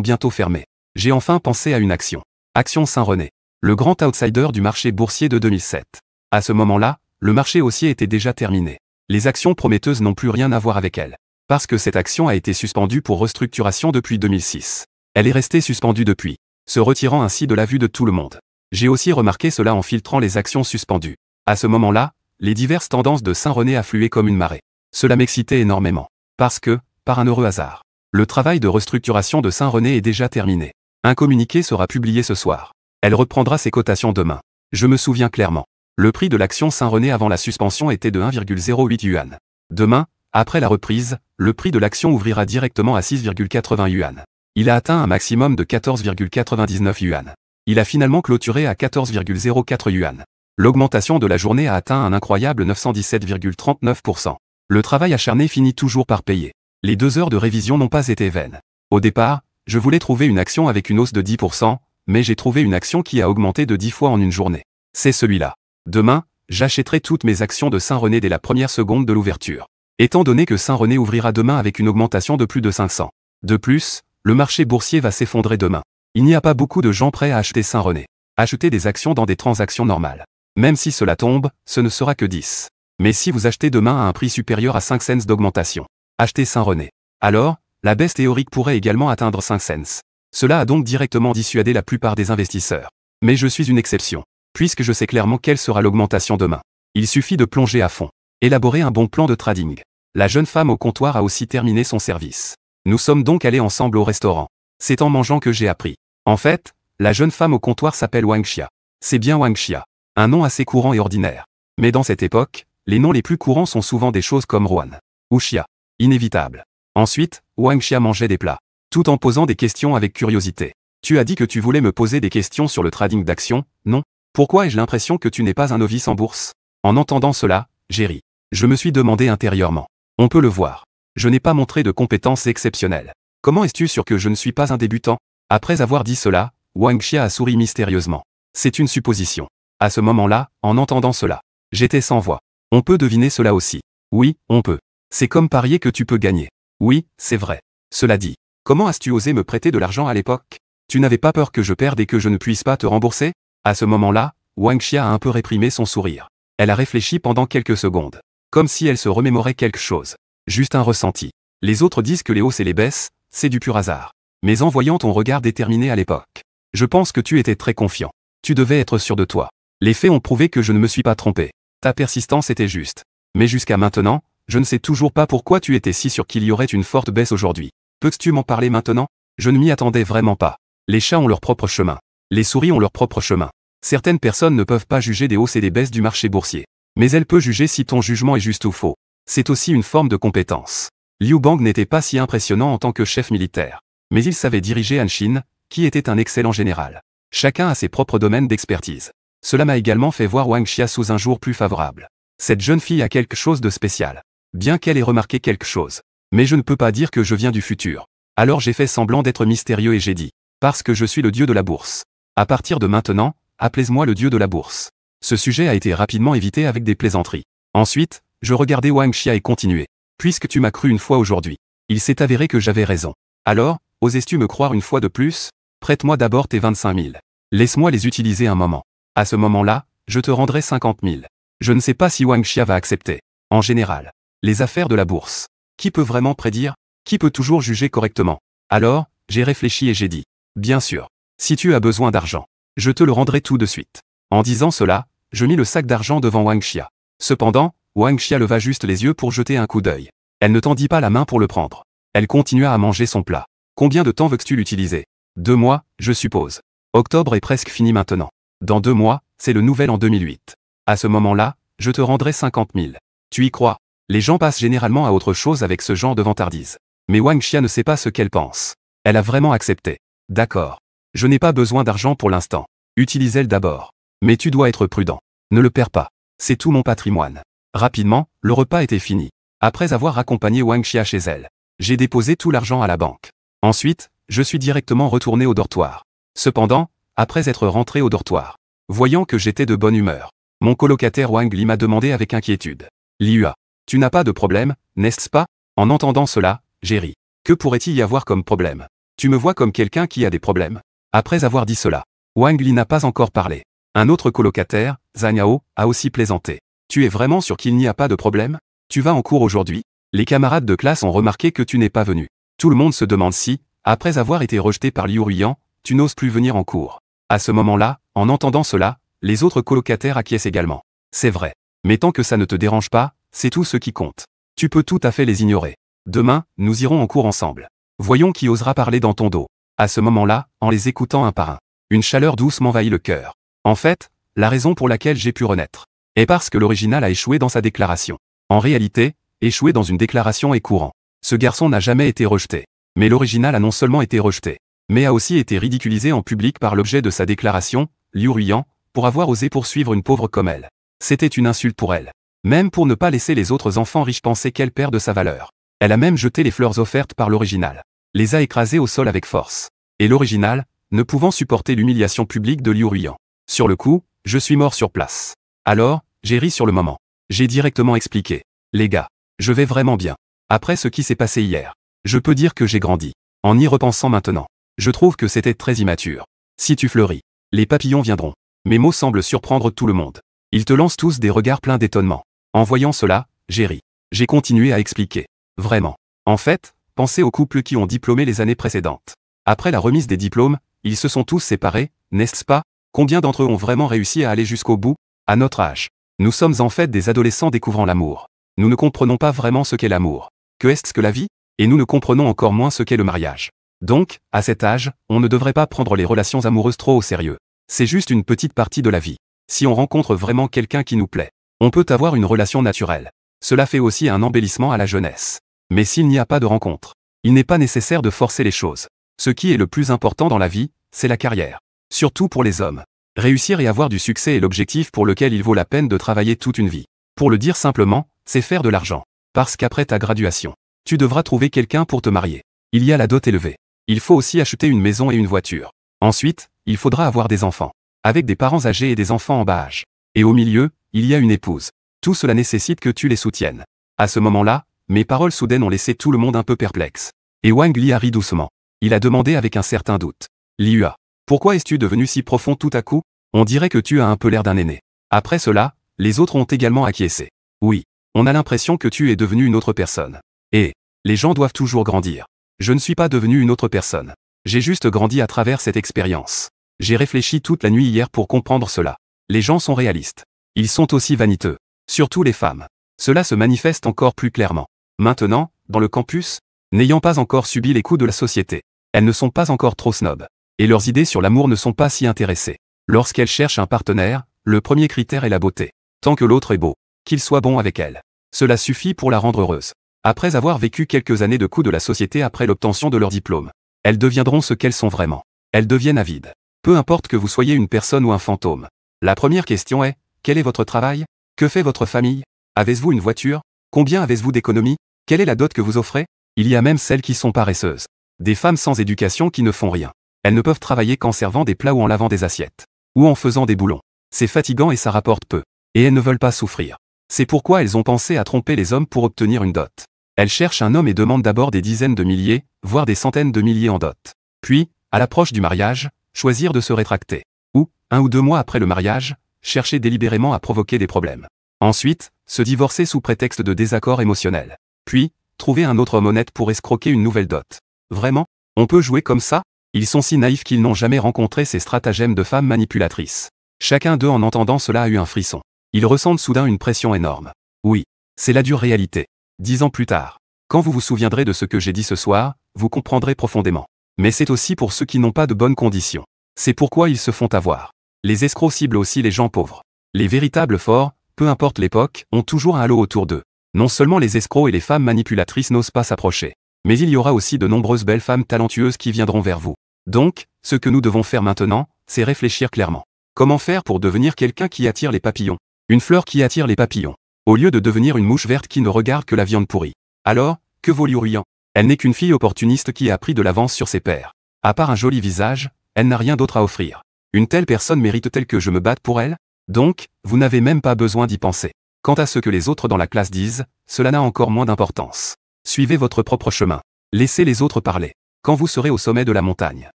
bientôt fermer. J'ai enfin pensé à une action. Action Saint-René. Le grand outsider du marché boursier de 2007. À ce moment-là, le marché haussier était déjà terminé. Les actions prometteuses n'ont plus rien à voir avec elle. Parce que cette action a été suspendue pour restructuration depuis 2006. Elle est restée suspendue depuis, se retirant ainsi de la vue de tout le monde. J'ai aussi remarqué cela en filtrant les actions suspendues. À ce moment-là, les diverses tendances de Saint-René affluaient comme une marée. Cela m'excitait énormément. Parce que, par un heureux hasard, le travail de restructuration de Saint-René est déjà terminé. Un communiqué sera publié ce soir. Elle reprendra ses cotations demain. Je me souviens clairement. Le prix de l'action Saint-René avant la suspension était de 1,08 yuan. Demain, après la reprise, le prix de l'action ouvrira directement à 6,80 yuan. Il a atteint un maximum de 14,99 yuan. Il a finalement clôturé à 14,04 yuan. L'augmentation de la journée a atteint un incroyable 917,39%. Le travail acharné finit toujours par payer. Les 2 heures de révision n'ont pas été vaines. Au départ, je voulais trouver une action avec une hausse de 10%, mais j'ai trouvé une action qui a augmenté de 10 fois en une journée. C'est celui-là. Demain, j'achèterai toutes mes actions de Saint-René dès la première seconde de l'ouverture. Étant donné que Saint-René ouvrira demain avec une augmentation de plus de 500. De plus, le marché boursier va s'effondrer demain. Il n'y a pas beaucoup de gens prêts à acheter Saint-René. Acheter des actions dans des transactions normales. Même si cela tombe, ce ne sera que 10. Mais si vous achetez demain à un prix supérieur à 5 cents d'augmentation, achetez Saint-René. Alors, la baisse théorique pourrait également atteindre 5 cents. Cela a donc directement dissuadé la plupart des investisseurs. Mais je suis une exception, puisque je sais clairement quelle sera l'augmentation demain. Il suffit de plonger à fond. Élaborer un bon plan de trading. La jeune femme au comptoir a aussi terminé son service. Nous sommes donc allés ensemble au restaurant. C'est en mangeant que j'ai appris. En fait, la jeune femme au comptoir s'appelle Wang Xia. C'est bien Wang Xia. Un nom assez courant et ordinaire. Mais dans cette époque, les noms les plus courants sont souvent des choses comme Ruan ou Xia. Inévitable. Ensuite, Wang Xia mangeait des plats, tout en posant des questions avec curiosité. Tu as dit que tu voulais me poser des questions sur le trading d'actions, non? Pourquoi ai-je l'impression que tu n'es pas un novice en bourse? En entendant cela, j'ai ri. Je me suis demandé intérieurement. On peut le voir. Je n'ai pas montré de compétences exceptionnelles. Comment es-tu sûr que je ne suis pas un débutant? Après avoir dit cela, Wang Xia a souri mystérieusement. C'est une supposition. À ce moment-là, en entendant cela, j'étais sans voix. On peut deviner cela aussi. Oui, on peut. C'est comme parier que tu peux gagner. Oui, c'est vrai. Cela dit, comment as-tu osé me prêter de l'argent à l'époque? Tu n'avais pas peur que je perde et que je ne puisse pas te rembourser? À ce moment-là, Wang Xia a un peu réprimé son sourire. Elle a réfléchi pendant quelques secondes. Comme si elle se remémorait quelque chose. Juste un ressenti. Les autres disent que les hausses et les baisses, c'est du pur hasard. Mais en voyant ton regard déterminé à l'époque, je pense que tu étais très confiant. Tu devais être sûr de toi. Les faits ont prouvé que je ne me suis pas trompé. Ta persistance était juste. Mais jusqu'à maintenant, je ne sais toujours pas pourquoi tu étais si sûr qu'il y aurait une forte baisse aujourd'hui. Peux-tu m'en parler maintenant? Je ne m'y attendais vraiment pas. Les chats ont leur propre chemin. Les souris ont leur propre chemin. Certaines personnes ne peuvent pas juger des hausses et des baisses du marché boursier. Mais elle peut juger si ton jugement est juste ou faux. C'est aussi une forme de compétence. Liu Bang n'était pas si impressionnant en tant que chef militaire. Mais il savait diriger Han Xin, qui était un excellent général. Chacun a ses propres domaines d'expertise. Cela m'a également fait voir Wang Xia sous un jour plus favorable. Cette jeune fille a quelque chose de spécial. Bien qu'elle ait remarqué quelque chose. Mais je ne peux pas dire que je viens du futur. Alors j'ai fait semblant d'être mystérieux et j'ai dit. Parce que je suis le dieu de la bourse. À partir de maintenant, appelez-moi le dieu de la bourse. Ce sujet a été rapidement évité avec des plaisanteries. Ensuite, je regardais Wang Xia et continuais. Puisque tu m'as cru une fois aujourd'hui, il s'est avéré que j'avais raison. Alors, oses-tu me croire une fois de plus? Prête-moi d'abord tes 25 000. Laisse-moi les utiliser un moment. À ce moment-là, je te rendrai 50 000. Je ne sais pas si Wang Xia va accepter. En général, les affaires de la bourse. Qui peut vraiment prédire? Qui peut toujours juger correctement? Alors, j'ai réfléchi et j'ai dit. Bien sûr. Si tu as besoin d'argent, je te le rendrai tout de suite. En disant cela, je mis le sac d'argent devant Wang Xia. Cependant, Wang Xia leva juste les yeux pour jeter un coup d'œil. Elle ne tendit pas la main pour le prendre. Elle continua à manger son plat. Combien de temps veux-tu l'utiliser? 2 mois, je suppose. Octobre est presque fini maintenant. Dans 2 mois, c'est le nouvel an 2008. À ce moment-là, je te rendrai 50 000. Tu y crois? Les gens passent généralement à autre chose avec ce genre de vantardise. Mais Wang Xia ne sait pas ce qu'elle pense. Elle a vraiment accepté. D'accord. Je n'ai pas besoin d'argent pour l'instant. Utilise-le d'abord. Mais tu dois être prudent. Ne le perds pas. C'est tout mon patrimoine. Rapidement, le repas était fini. Après avoir accompagné Wang Xia chez elle, J'ai déposé tout l'argent à la banque. Ensuite, je suis directement retourné au dortoir. Cependant, après être rentré au dortoir, voyant que j'étais de bonne humeur, mon colocataire Wang Li m'a demandé avec inquiétude. Liua, tu n'as pas de problème, n'est-ce pas? En entendant cela, j'ai ri. Que pourrait-il y avoir comme problème? Tu me vois comme quelqu'un qui a des problèmes. Après avoir dit cela, Wang Li n'a pas encore parlé. Un autre colocataire, Zhang Yao, a aussi plaisanté. Tu es vraiment sûr qu'il n'y a pas de problème? Tu vas en cours aujourd'hui? Les camarades de classe ont remarqué que tu n'es pas venu. Tout le monde se demande si, après avoir été rejeté par Liu Ruiyan, tu n'oses plus venir en cours. À ce moment-là, en entendant cela, les autres colocataires acquiescent également. C'est vrai. Mais tant que ça ne te dérange pas, c'est tout ce qui compte. Tu peux tout à fait les ignorer. Demain, nous irons en cours ensemble. Voyons qui osera parler dans ton dos. À ce moment-là, en les écoutant un par un, une chaleur douce m'envahit le cœur. En fait, la raison pour laquelle j'ai pu renaître est parce que l'original a échoué dans sa déclaration. En réalité, échouer dans une déclaration est courant. Ce garçon n'a jamais été rejeté. Mais l'original a non seulement été rejeté, mais a aussi été ridiculisé en public par l'objet de sa déclaration, Liu Ruiyan, pour avoir osé poursuivre une pauvre comme elle. C'était une insulte pour elle. Même pour ne pas laisser les autres enfants riches penser qu'elle perd de sa valeur. Elle a même jeté les fleurs offertes par l'original. Les a écrasées au sol avec force. Et l'original, ne pouvant supporter l'humiliation publique de Liu Ruiyan. Sur le coup, je suis mort sur place. Alors, j'ai ri sur le moment. J'ai directement expliqué. Les gars, je vais vraiment bien. Après ce qui s'est passé hier, je peux dire que j'ai grandi. En y repensant maintenant, je trouve que c'était très immature. Si tu fleuris, les papillons viendront. Mes mots semblent surprendre tout le monde. Ils te lancent tous des regards pleins d'étonnement. En voyant cela, j'ai ri. J'ai continué à expliquer. Vraiment. En fait, pensez aux couples qui ont diplômé les années précédentes. Après la remise des diplômes, ils se sont tous séparés, n'est-ce pas? Combien d'entre eux ont vraiment réussi à aller jusqu'au bout? À notre âge, nous sommes en fait des adolescents découvrant l'amour. Nous ne comprenons pas vraiment ce qu'est l'amour. Que est-ce que la vie? Et nous ne comprenons encore moins ce qu'est le mariage. Donc, à cet âge, on ne devrait pas prendre les relations amoureuses trop au sérieux. C'est juste une petite partie de la vie. Si on rencontre vraiment quelqu'un qui nous plaît, on peut avoir une relation naturelle. Cela fait aussi un embellissement à la jeunesse. Mais s'il n'y a pas de rencontre, il n'est pas nécessaire de forcer les choses. Ce qui est le plus important dans la vie, c'est la carrière. Surtout pour les hommes. Réussir et avoir du succès est l'objectif pour lequel il vaut la peine de travailler toute une vie. Pour le dire simplement, c'est faire de l'argent. Parce qu'après ta graduation, tu devras trouver quelqu'un pour te marier. Il y a la dot élevée. Il faut aussi acheter une maison et une voiture. Ensuite, il faudra avoir des enfants. Avec des parents âgés et des enfants en bas âge. Et au milieu, il y a une épouse. Tout cela nécessite que tu les soutiennes. À ce moment-là, mes paroles soudaines ont laissé tout le monde un peu perplexe. Et Wang Li a ri doucement. Il a demandé avec un certain doute. Liua, pourquoi es-tu devenu si profond tout à coup? On dirait que tu as un peu l'air d'un aîné. Après cela, les autres ont également acquiescé. Oui, on a l'impression que tu es devenu une autre personne. Et, les gens doivent toujours grandir. Je ne suis pas devenu une autre personne. J'ai juste grandi à travers cette expérience. J'ai réfléchi toute la nuit hier pour comprendre cela. Les gens sont réalistes. Ils sont aussi vaniteux. Surtout les femmes. Cela se manifeste encore plus clairement. Maintenant, dans le campus, n'ayant pas encore subi les coups de la société, elles ne sont pas encore trop snobs. Et leurs idées sur l'amour ne sont pas si intéressées. Lorsqu'elles cherchent un partenaire, le premier critère est la beauté. Tant que l'autre est beau, qu'il soit bon avec elle. Cela suffit pour la rendre heureuse. Après avoir vécu quelques années de coups de la société après l'obtention de leur diplôme, elles deviendront ce qu'elles sont vraiment. Elles deviennent avides. Peu importe que vous soyez une personne ou un fantôme. La première question est, quel est votre travail? Que fait votre famille? Avez-vous une voiture? Combien avez-vous d'économies? Quelle est la dot que vous offrez? Il y a même celles qui sont paresseuses. Des femmes sans éducation qui ne font rien. Elles ne peuvent travailler qu'en servant des plats ou en lavant des assiettes. Ou en faisant des boulons. C'est fatigant et ça rapporte peu. Et elles ne veulent pas souffrir. C'est pourquoi elles ont pensé à tromper les hommes pour obtenir une dot. Elles cherchent un homme et demandent d'abord des dizaines de milliers, voire des centaines de milliers en dot. Puis, à l'approche du mariage, choisir de se rétracter. Ou, 1 ou 2 mois après le mariage, chercher délibérément à provoquer des problèmes. Ensuite, se divorcer sous prétexte de désaccord émotionnel. Puis, trouver un autre homme honnête pour escroquer une nouvelle dot. Vraiment? On peut jouer comme ça? Ils sont si naïfs qu'ils n'ont jamais rencontré ces stratagèmes de femmes manipulatrices. Chacun d'eux en entendant cela a eu un frisson. Ils ressentent soudain une pression énorme. Oui, c'est la dure réalité. 10 ans plus tard, quand vous vous souviendrez de ce que j'ai dit ce soir, vous comprendrez profondément. Mais c'est aussi pour ceux qui n'ont pas de bonnes conditions. C'est pourquoi ils se font avoir. Les escrocs ciblent aussi les gens pauvres. Les véritables forts, peu importe l'époque, ont toujours un halo autour d'eux. Non seulement les escrocs et les femmes manipulatrices n'osent pas s'approcher, mais il y aura aussi de nombreuses belles femmes talentueuses qui viendront vers vous. Donc, ce que nous devons faire maintenant, c'est réfléchir clairement. Comment faire pour devenir quelqu'un qui attire les papillons? Une fleur qui attire les papillons. Au lieu de devenir une mouche verte qui ne regarde que la viande pourrie. Alors, que vaut Liu Ruiyan? Elle n'est qu'une fille opportuniste qui a pris de l'avance sur ses pairs. À part un joli visage, elle n'a rien d'autre à offrir. Une telle personne mérite-t-elle que je me batte pour elle? Donc, vous n'avez même pas besoin d'y penser. Quant à ce que les autres dans la classe disent, cela n'a encore moins d'importance. Suivez votre propre chemin. Laissez les autres parler. Quand vous serez au sommet de la montagne,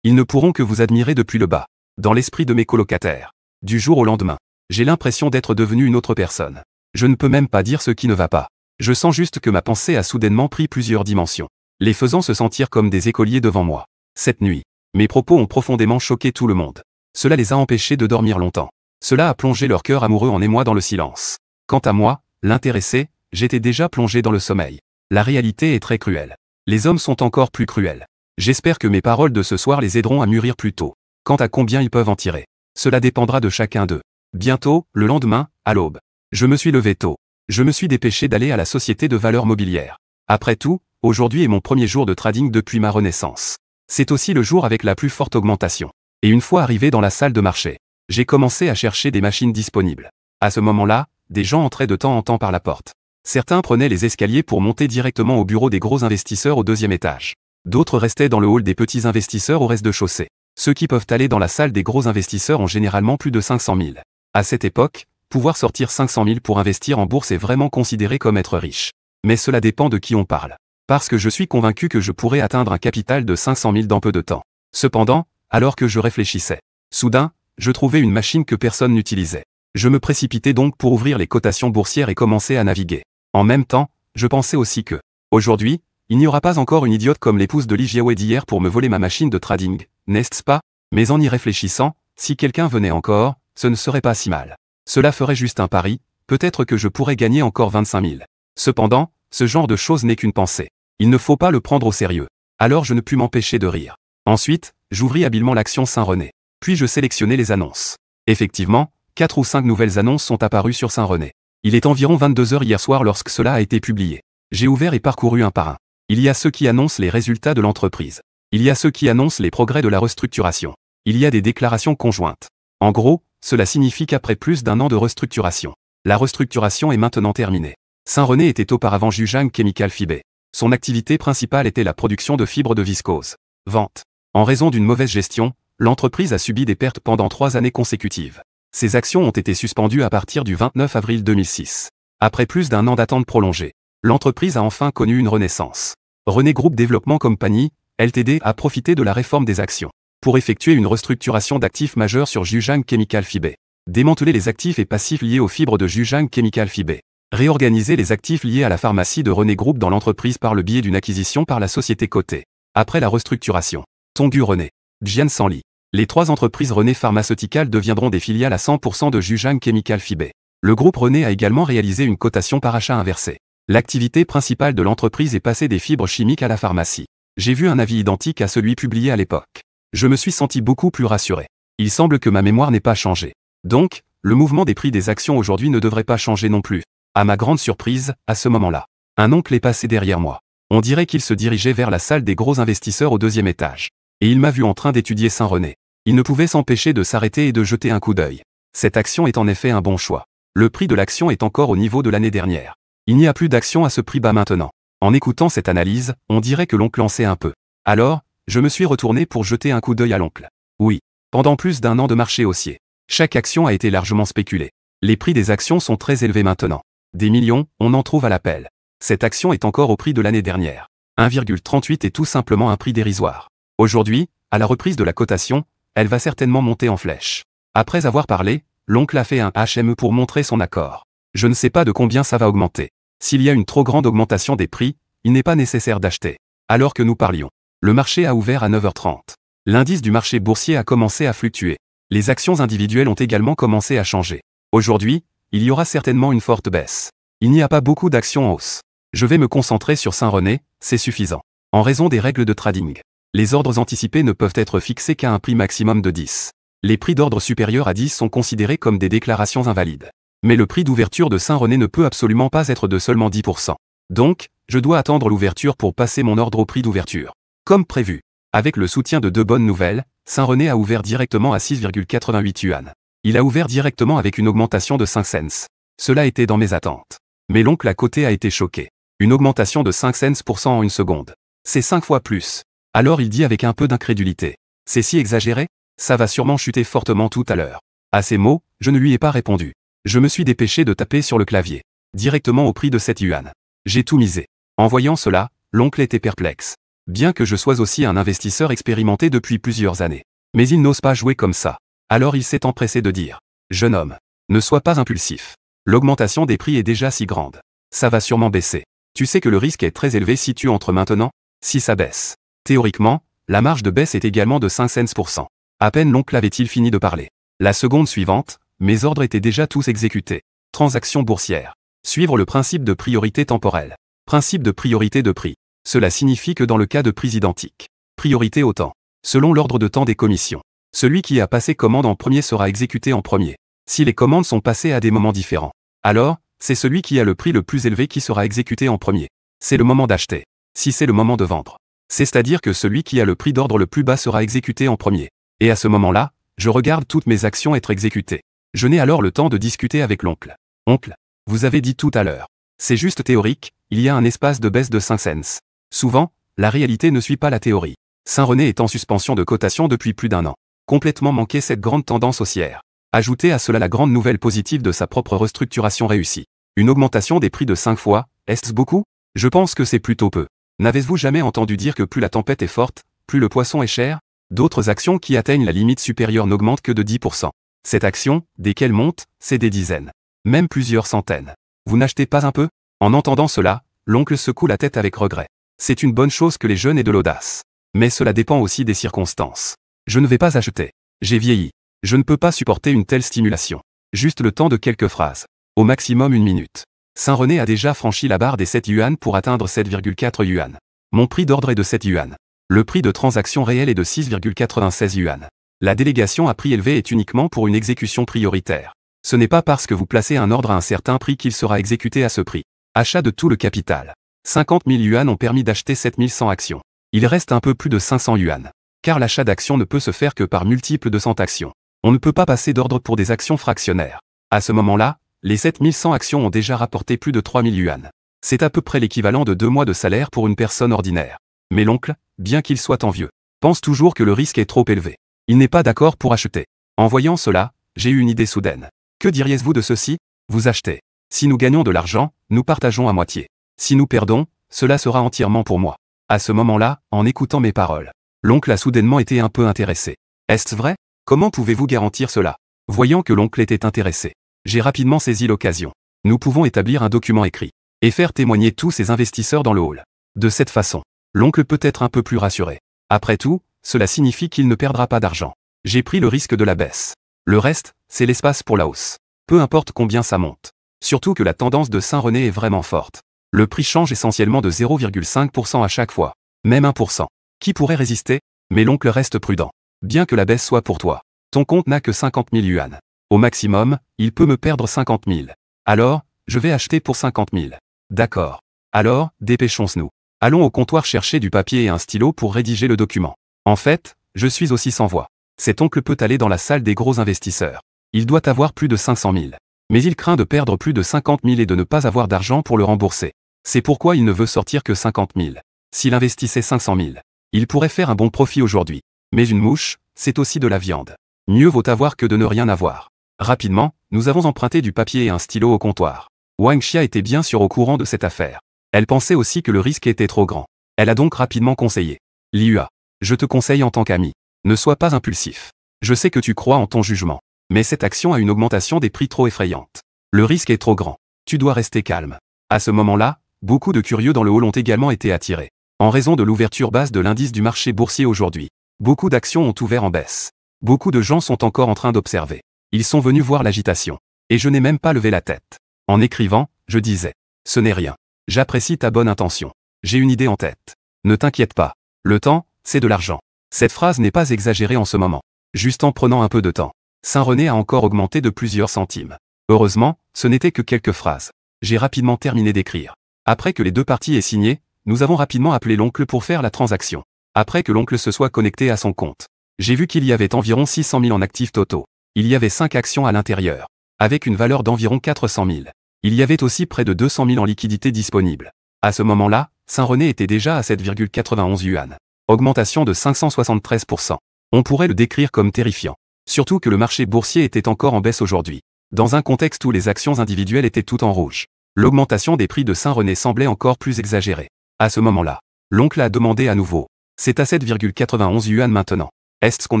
ils ne pourront que vous admirer depuis le bas. Dans l'esprit de mes colocataires. Du jour au lendemain, j'ai l'impression d'être devenu une autre personne. Je ne peux même pas dire ce qui ne va pas. Je sens juste que ma pensée a soudainement pris plusieurs dimensions, les faisant se sentir comme des écoliers devant moi. Cette nuit, mes propos ont profondément choqué tout le monde. Cela les a empêchés de dormir longtemps. Cela a plongé leur cœur amoureux en émoi dans le silence. Quant à moi, l'intéressé, j'étais déjà plongé dans le sommeil. La réalité est très cruelle. Les hommes sont encore plus cruels. J'espère que mes paroles de ce soir les aideront à mûrir plus tôt. Quant à combien ils peuvent en tirer, cela dépendra de chacun d'eux. Bientôt, le lendemain, à l'aube, je me suis levé tôt. Je me suis dépêché d'aller à la société de valeurs mobilières. Après tout, aujourd'hui est mon premier jour de trading depuis ma renaissance. C'est aussi le jour avec la plus forte augmentation. Et une fois arrivé dans la salle de marché, j'ai commencé à chercher des machines disponibles. À ce moment-là, des gens entraient de temps en temps par la porte. Certains prenaient les escaliers pour monter directement au bureau des gros investisseurs au 2e étage. D'autres restaient dans le hall des petits investisseurs au rez-de-chaussée. Ceux qui peuvent aller dans la salle des gros investisseurs ont généralement plus de 500 000. À cette époque, pouvoir sortir 500 000 pour investir en bourse est vraiment considéré comme être riche. Mais cela dépend de qui on parle. Parce que je suis convaincu que je pourrais atteindre un capital de 500 000 dans peu de temps. Cependant, alors que je réfléchissais, soudain, je trouvais une machine que personne n'utilisait. Je me précipitais donc pour ouvrir les cotations boursières et commencer à naviguer. En même temps, je pensais aussi que, aujourd'hui, il n'y aura pas encore une idiote comme l'épouse de Li Jiawei d'hier pour me voler ma machine de trading, n'est-ce pas? Mais en y réfléchissant, si quelqu'un venait encore, ce ne serait pas si mal. Cela ferait juste un pari, peut-être que je pourrais gagner encore 25 000. Cependant, ce genre de choses n'est qu'une pensée. Il ne faut pas le prendre au sérieux. Alors je ne pus m'empêcher de rire. Ensuite, j'ouvris habilement l'action Saint-René. Puis je sélectionnai les annonces. Effectivement, 4 ou 5 nouvelles annonces sont apparues sur Saint-René. Il est environ 22 h hier soir lorsque cela a été publié. J'ai ouvert et parcouru un par un. Il y a ceux qui annoncent les résultats de l'entreprise. Il y a ceux qui annoncent les progrès de la restructuration. Il y a des déclarations conjointes. En gros, cela signifie qu'après plus d'1 an de restructuration, la restructuration est maintenant terminée. Saint-René était auparavant Zhujiang Chemical Fibre. Son activité principale était la production de fibres de viscose. Vente. En raison d'une mauvaise gestion, l'entreprise a subi des pertes pendant 3 années consécutives. Ses actions ont été suspendues à partir du 29 avril 2006. Après plus d'1 an d'attente prolongée, l'entreprise a enfin connu une renaissance. René Group Développement Company, Ltd, a profité de la réforme des actions pour effectuer une restructuration d'actifs majeurs sur Zhujiang Chemical Fibre. Démanteler les actifs et passifs liés aux fibres de Zhujiang Chemical Fibre. Réorganiser les actifs liés à la pharmacie de René Group dans l'entreprise par le biais d'une acquisition par la société cotée. Après la restructuration, Tonggu René, Jian Sanli, les 3 entreprises René pharmaceuticales deviendront des filiales à 100% de Zhujiang Chemical Fibre. Le groupe René a également réalisé une cotation par achat inversé. L'activité principale de l'entreprise est passée des fibres chimiques à la pharmacie. J'ai vu un avis identique à celui publié à l'époque. Je me suis senti beaucoup plus rassuré. Il semble que ma mémoire n'ait pas changé. Donc, le mouvement des prix des actions aujourd'hui ne devrait pas changer non plus. À ma grande surprise, à ce moment-là, un oncle est passé derrière moi. On dirait qu'il se dirigeait vers la salle des gros investisseurs au 2e étage. Et il m'a vu en train d'étudier Saint-René. Il ne pouvait s'empêcher de s'arrêter et de jeter un coup d'œil. Cette action est en effet un bon choix. Le prix de l'action est encore au niveau de l'année dernière. Il n'y a plus d'action à ce prix bas maintenant. En écoutant cette analyse, on dirait que l'oncle en sait un peu. Alors, je me suis retourné pour jeter un coup d'œil à l'oncle. Oui, pendant plus d'1 an de marché haussier, chaque action a été largement spéculée. Les prix des actions sont très élevés maintenant. Des millions, on en trouve à l'appel. Cette action est encore au prix de l'année dernière. 1,38 est tout simplement un prix dérisoire. Aujourd'hui, à la reprise de la cotation, elle va certainement monter en flèche. Après avoir parlé, l'oncle a fait un HME pour montrer son accord. Je ne sais pas de combien ça va augmenter. S'il y a une trop grande augmentation des prix, il n'est pas nécessaire d'acheter. Alors que nous parlions, le marché a ouvert à 9 h 30. L'indice du marché boursier a commencé à fluctuer. Les actions individuelles ont également commencé à changer. Aujourd'hui, il y aura certainement une forte baisse. Il n'y a pas beaucoup d'actions en hausse. Je vais me concentrer sur Saint-René, c'est suffisant. En raison des règles de trading, les ordres anticipés ne peuvent être fixés qu'à un prix maximum de 10. Les prix d'ordre supérieurs à 10 sont considérés comme des déclarations invalides. Mais le prix d'ouverture de Saint-René ne peut absolument pas être de seulement 10%. Donc, je dois attendre l'ouverture pour passer mon ordre au prix d'ouverture. Comme prévu. Avec le soutien de 2 bonnes nouvelles, Saint-René a ouvert directement à 6,88 yuan. Il a ouvert directement avec une augmentation de 5 cents. Cela était dans mes attentes. Mais l'oncle à côté a été choqué. Une augmentation de 5 cents % en une seconde. C'est 5 fois plus. Alors il dit avec un peu d'incrédulité. C'est si exagéré? Ça va sûrement chuter fortement tout à l'heure. À ces mots, je ne lui ai pas répondu. Je me suis dépêché de taper sur le clavier. Directement au prix de 7 yuan. J'ai tout misé. En voyant cela, l'oncle était perplexe. Bien que je sois aussi un investisseur expérimenté depuis plusieurs années. Mais il n'ose pas jouer comme ça. Alors il s'est empressé de dire. Jeune homme, ne sois pas impulsif. L'augmentation des prix est déjà si grande. Ça va sûrement baisser. Tu sais que le risque est très élevé si tu entres maintenant, si ça baisse. Théoriquement, la marge de baisse est également de 5 cents%. À peine l'oncle avait-il fini de parler. La seconde suivante, mes ordres étaient déjà tous exécutés. Transaction boursière. Suivre le principe de priorité temporelle. Principe de priorité de prix. Cela signifie que dans le cas de prix identiques, priorité au temps, selon l'ordre de temps des commissions. Celui qui a passé commande en premier sera exécuté en premier. Si les commandes sont passées à des moments différents, alors, c'est celui qui a le prix le plus élevé qui sera exécuté en premier. C'est le moment d'acheter. Si c'est le moment de vendre, c'est-à-dire que celui qui a le prix d'ordre le plus bas sera exécuté en premier. Et à ce moment-là, je regarde toutes mes actions être exécutées. Je n'ai alors le temps de discuter avec l'oncle. Oncle, vous avez dit tout à l'heure. C'est juste théorique, il y a un espace de baisse de 5 cents. Souvent, la réalité ne suit pas la théorie. Saint-René est en suspension de cotation depuis plus d'1 an. Complètement manqué cette grande tendance haussière. Ajoutez à cela la grande nouvelle positive de sa propre restructuration réussie. Une augmentation des prix de 5 fois, est-ce beaucoup? Je pense que c'est plutôt peu. N'avez-vous jamais entendu dire que plus la tempête est forte, plus le poisson est cher? D'autres actions qui atteignent la limite supérieure n'augmentent que de 10%. Cette action, dès qu'elle monte, c'est des dizaines. Même plusieurs centaines. Vous n'achetez pas un peu? En entendant cela, l'oncle secoue la tête avec regret. C'est une bonne chose que les jeunes aient de l'audace. Mais cela dépend aussi des circonstances. Je ne vais pas acheter. J'ai vieilli. Je ne peux pas supporter une telle stimulation. Juste le temps de quelques phrases. Au maximum 1 minute. Saint-René a déjà franchi la barre des 7 yuan pour atteindre 7,4 yuan. Mon prix d'ordre est de 7 yuan. Le prix de transaction réel est de 6,96 yuan. La délégation à prix élevé est uniquement pour une exécution prioritaire. Ce n'est pas parce que vous placez un ordre à un certain prix qu'il sera exécuté à ce prix. Achat de tout le capital. 50 000 yuan ont permis d'acheter 7100 actions. Il reste un peu plus de 500 yuan. Car l'achat d'actions ne peut se faire que par multiples de 100 actions. On ne peut pas passer d'ordre pour des actions fractionnaires. À ce moment-là, les 7100 actions ont déjà rapporté plus de 3000 yuan. C'est à peu près l'équivalent de 2 mois de salaire pour une personne ordinaire. Mais l'oncle, bien qu'il soit envieux, pense toujours que le risque est trop élevé. Il n'est pas d'accord pour acheter. En voyant cela, j'ai eu une idée soudaine. Que diriez-vous de ceci? Vous achetez. Si nous gagnons de l'argent, nous partageons à moitié. Si nous perdons, cela sera entièrement pour moi. À ce moment-là, en écoutant mes paroles, l'oncle a soudainement été un peu intéressé. Est-ce vrai? Comment pouvez-vous garantir cela? Voyant que l'oncle était intéressé, j'ai rapidement saisi l'occasion. Nous pouvons établir un document écrit et faire témoigner tous ces investisseurs dans le hall. De cette façon, l'oncle peut être un peu plus rassuré. Après tout, cela signifie qu'il ne perdra pas d'argent. J'ai pris le risque de la baisse. Le reste, c'est l'espace pour la hausse. Peu importe combien ça monte. Surtout que la tendance de Saint-René est vraiment forte. Le prix change essentiellement de 0,5% à chaque fois. Même 1%. Qui pourrait résister? Mais l'oncle reste prudent. Bien que la baisse soit pour toi, ton compte n'a que 50 000 yuan. Au maximum, il peut me perdre 50 000. Alors, je vais acheter pour 50 000. D'accord. Alors, dépêchons-nous. Allons au comptoir chercher du papier et un stylo pour rédiger le document. En fait, je suis aussi sans voix. Cet oncle peut aller dans la salle des gros investisseurs. Il doit avoir plus de 500 000. Mais il craint de perdre plus de 50 000 et de ne pas avoir d'argent pour le rembourser. C'est pourquoi il ne veut sortir que 50 000. S'il investissait 500 000, il pourrait faire un bon profit aujourd'hui. Mais une mouche, c'est aussi de la viande. Mieux vaut avoir que de ne rien avoir. Rapidement, nous avons emprunté du papier et un stylo au comptoir. Wang Xia était bien sûr au courant de cette affaire. Elle pensait aussi que le risque était trop grand. Elle a donc rapidement conseillé. Liua, je te conseille en tant qu'ami. Ne sois pas impulsif. Je sais que tu crois en ton jugement. Mais cette action a une augmentation des prix trop effrayante. Le risque est trop grand. Tu dois rester calme. À ce moment-là, beaucoup de curieux dans le hall ont également été attirés. En raison de l'ouverture basse de l'indice du marché boursier aujourd'hui, beaucoup d'actions ont ouvert en baisse. Beaucoup de gens sont encore en train d'observer. Ils sont venus voir l'agitation. Et je n'ai même pas levé la tête. En écrivant, je disais, ce n'est rien. J'apprécie ta bonne intention. J'ai une idée en tête. Ne t'inquiète pas. Le temps, c'est de l'argent. Cette phrase n'est pas exagérée en ce moment. Juste en prenant un peu de temps. Saint-René a encore augmenté de plusieurs centimes. Heureusement, ce n'était que quelques phrases. J'ai rapidement terminé d'écrire. Après que les deux parties aient signé, nous avons rapidement appelé l'oncle pour faire la transaction. Après que l'oncle se soit connecté à son compte, j'ai vu qu'il y avait environ 600 000 en actifs totaux. Il y avait 5 actions à l'intérieur, avec une valeur d'environ 400 000. Il y avait aussi près de 200 000 en liquidités disponibles. À ce moment-là, Saint-René était déjà à 7,91 yuan. Augmentation de 573%. On pourrait le décrire comme terrifiant. Surtout que le marché boursier était encore en baisse aujourd'hui. Dans un contexte où les actions individuelles étaient toutes en rouge. L'augmentation des prix de Saint-René semblait encore plus exagérée. À ce moment-là, l'oncle a demandé à nouveau. C'est à 7,91 yuan maintenant. Est-ce ce qu'on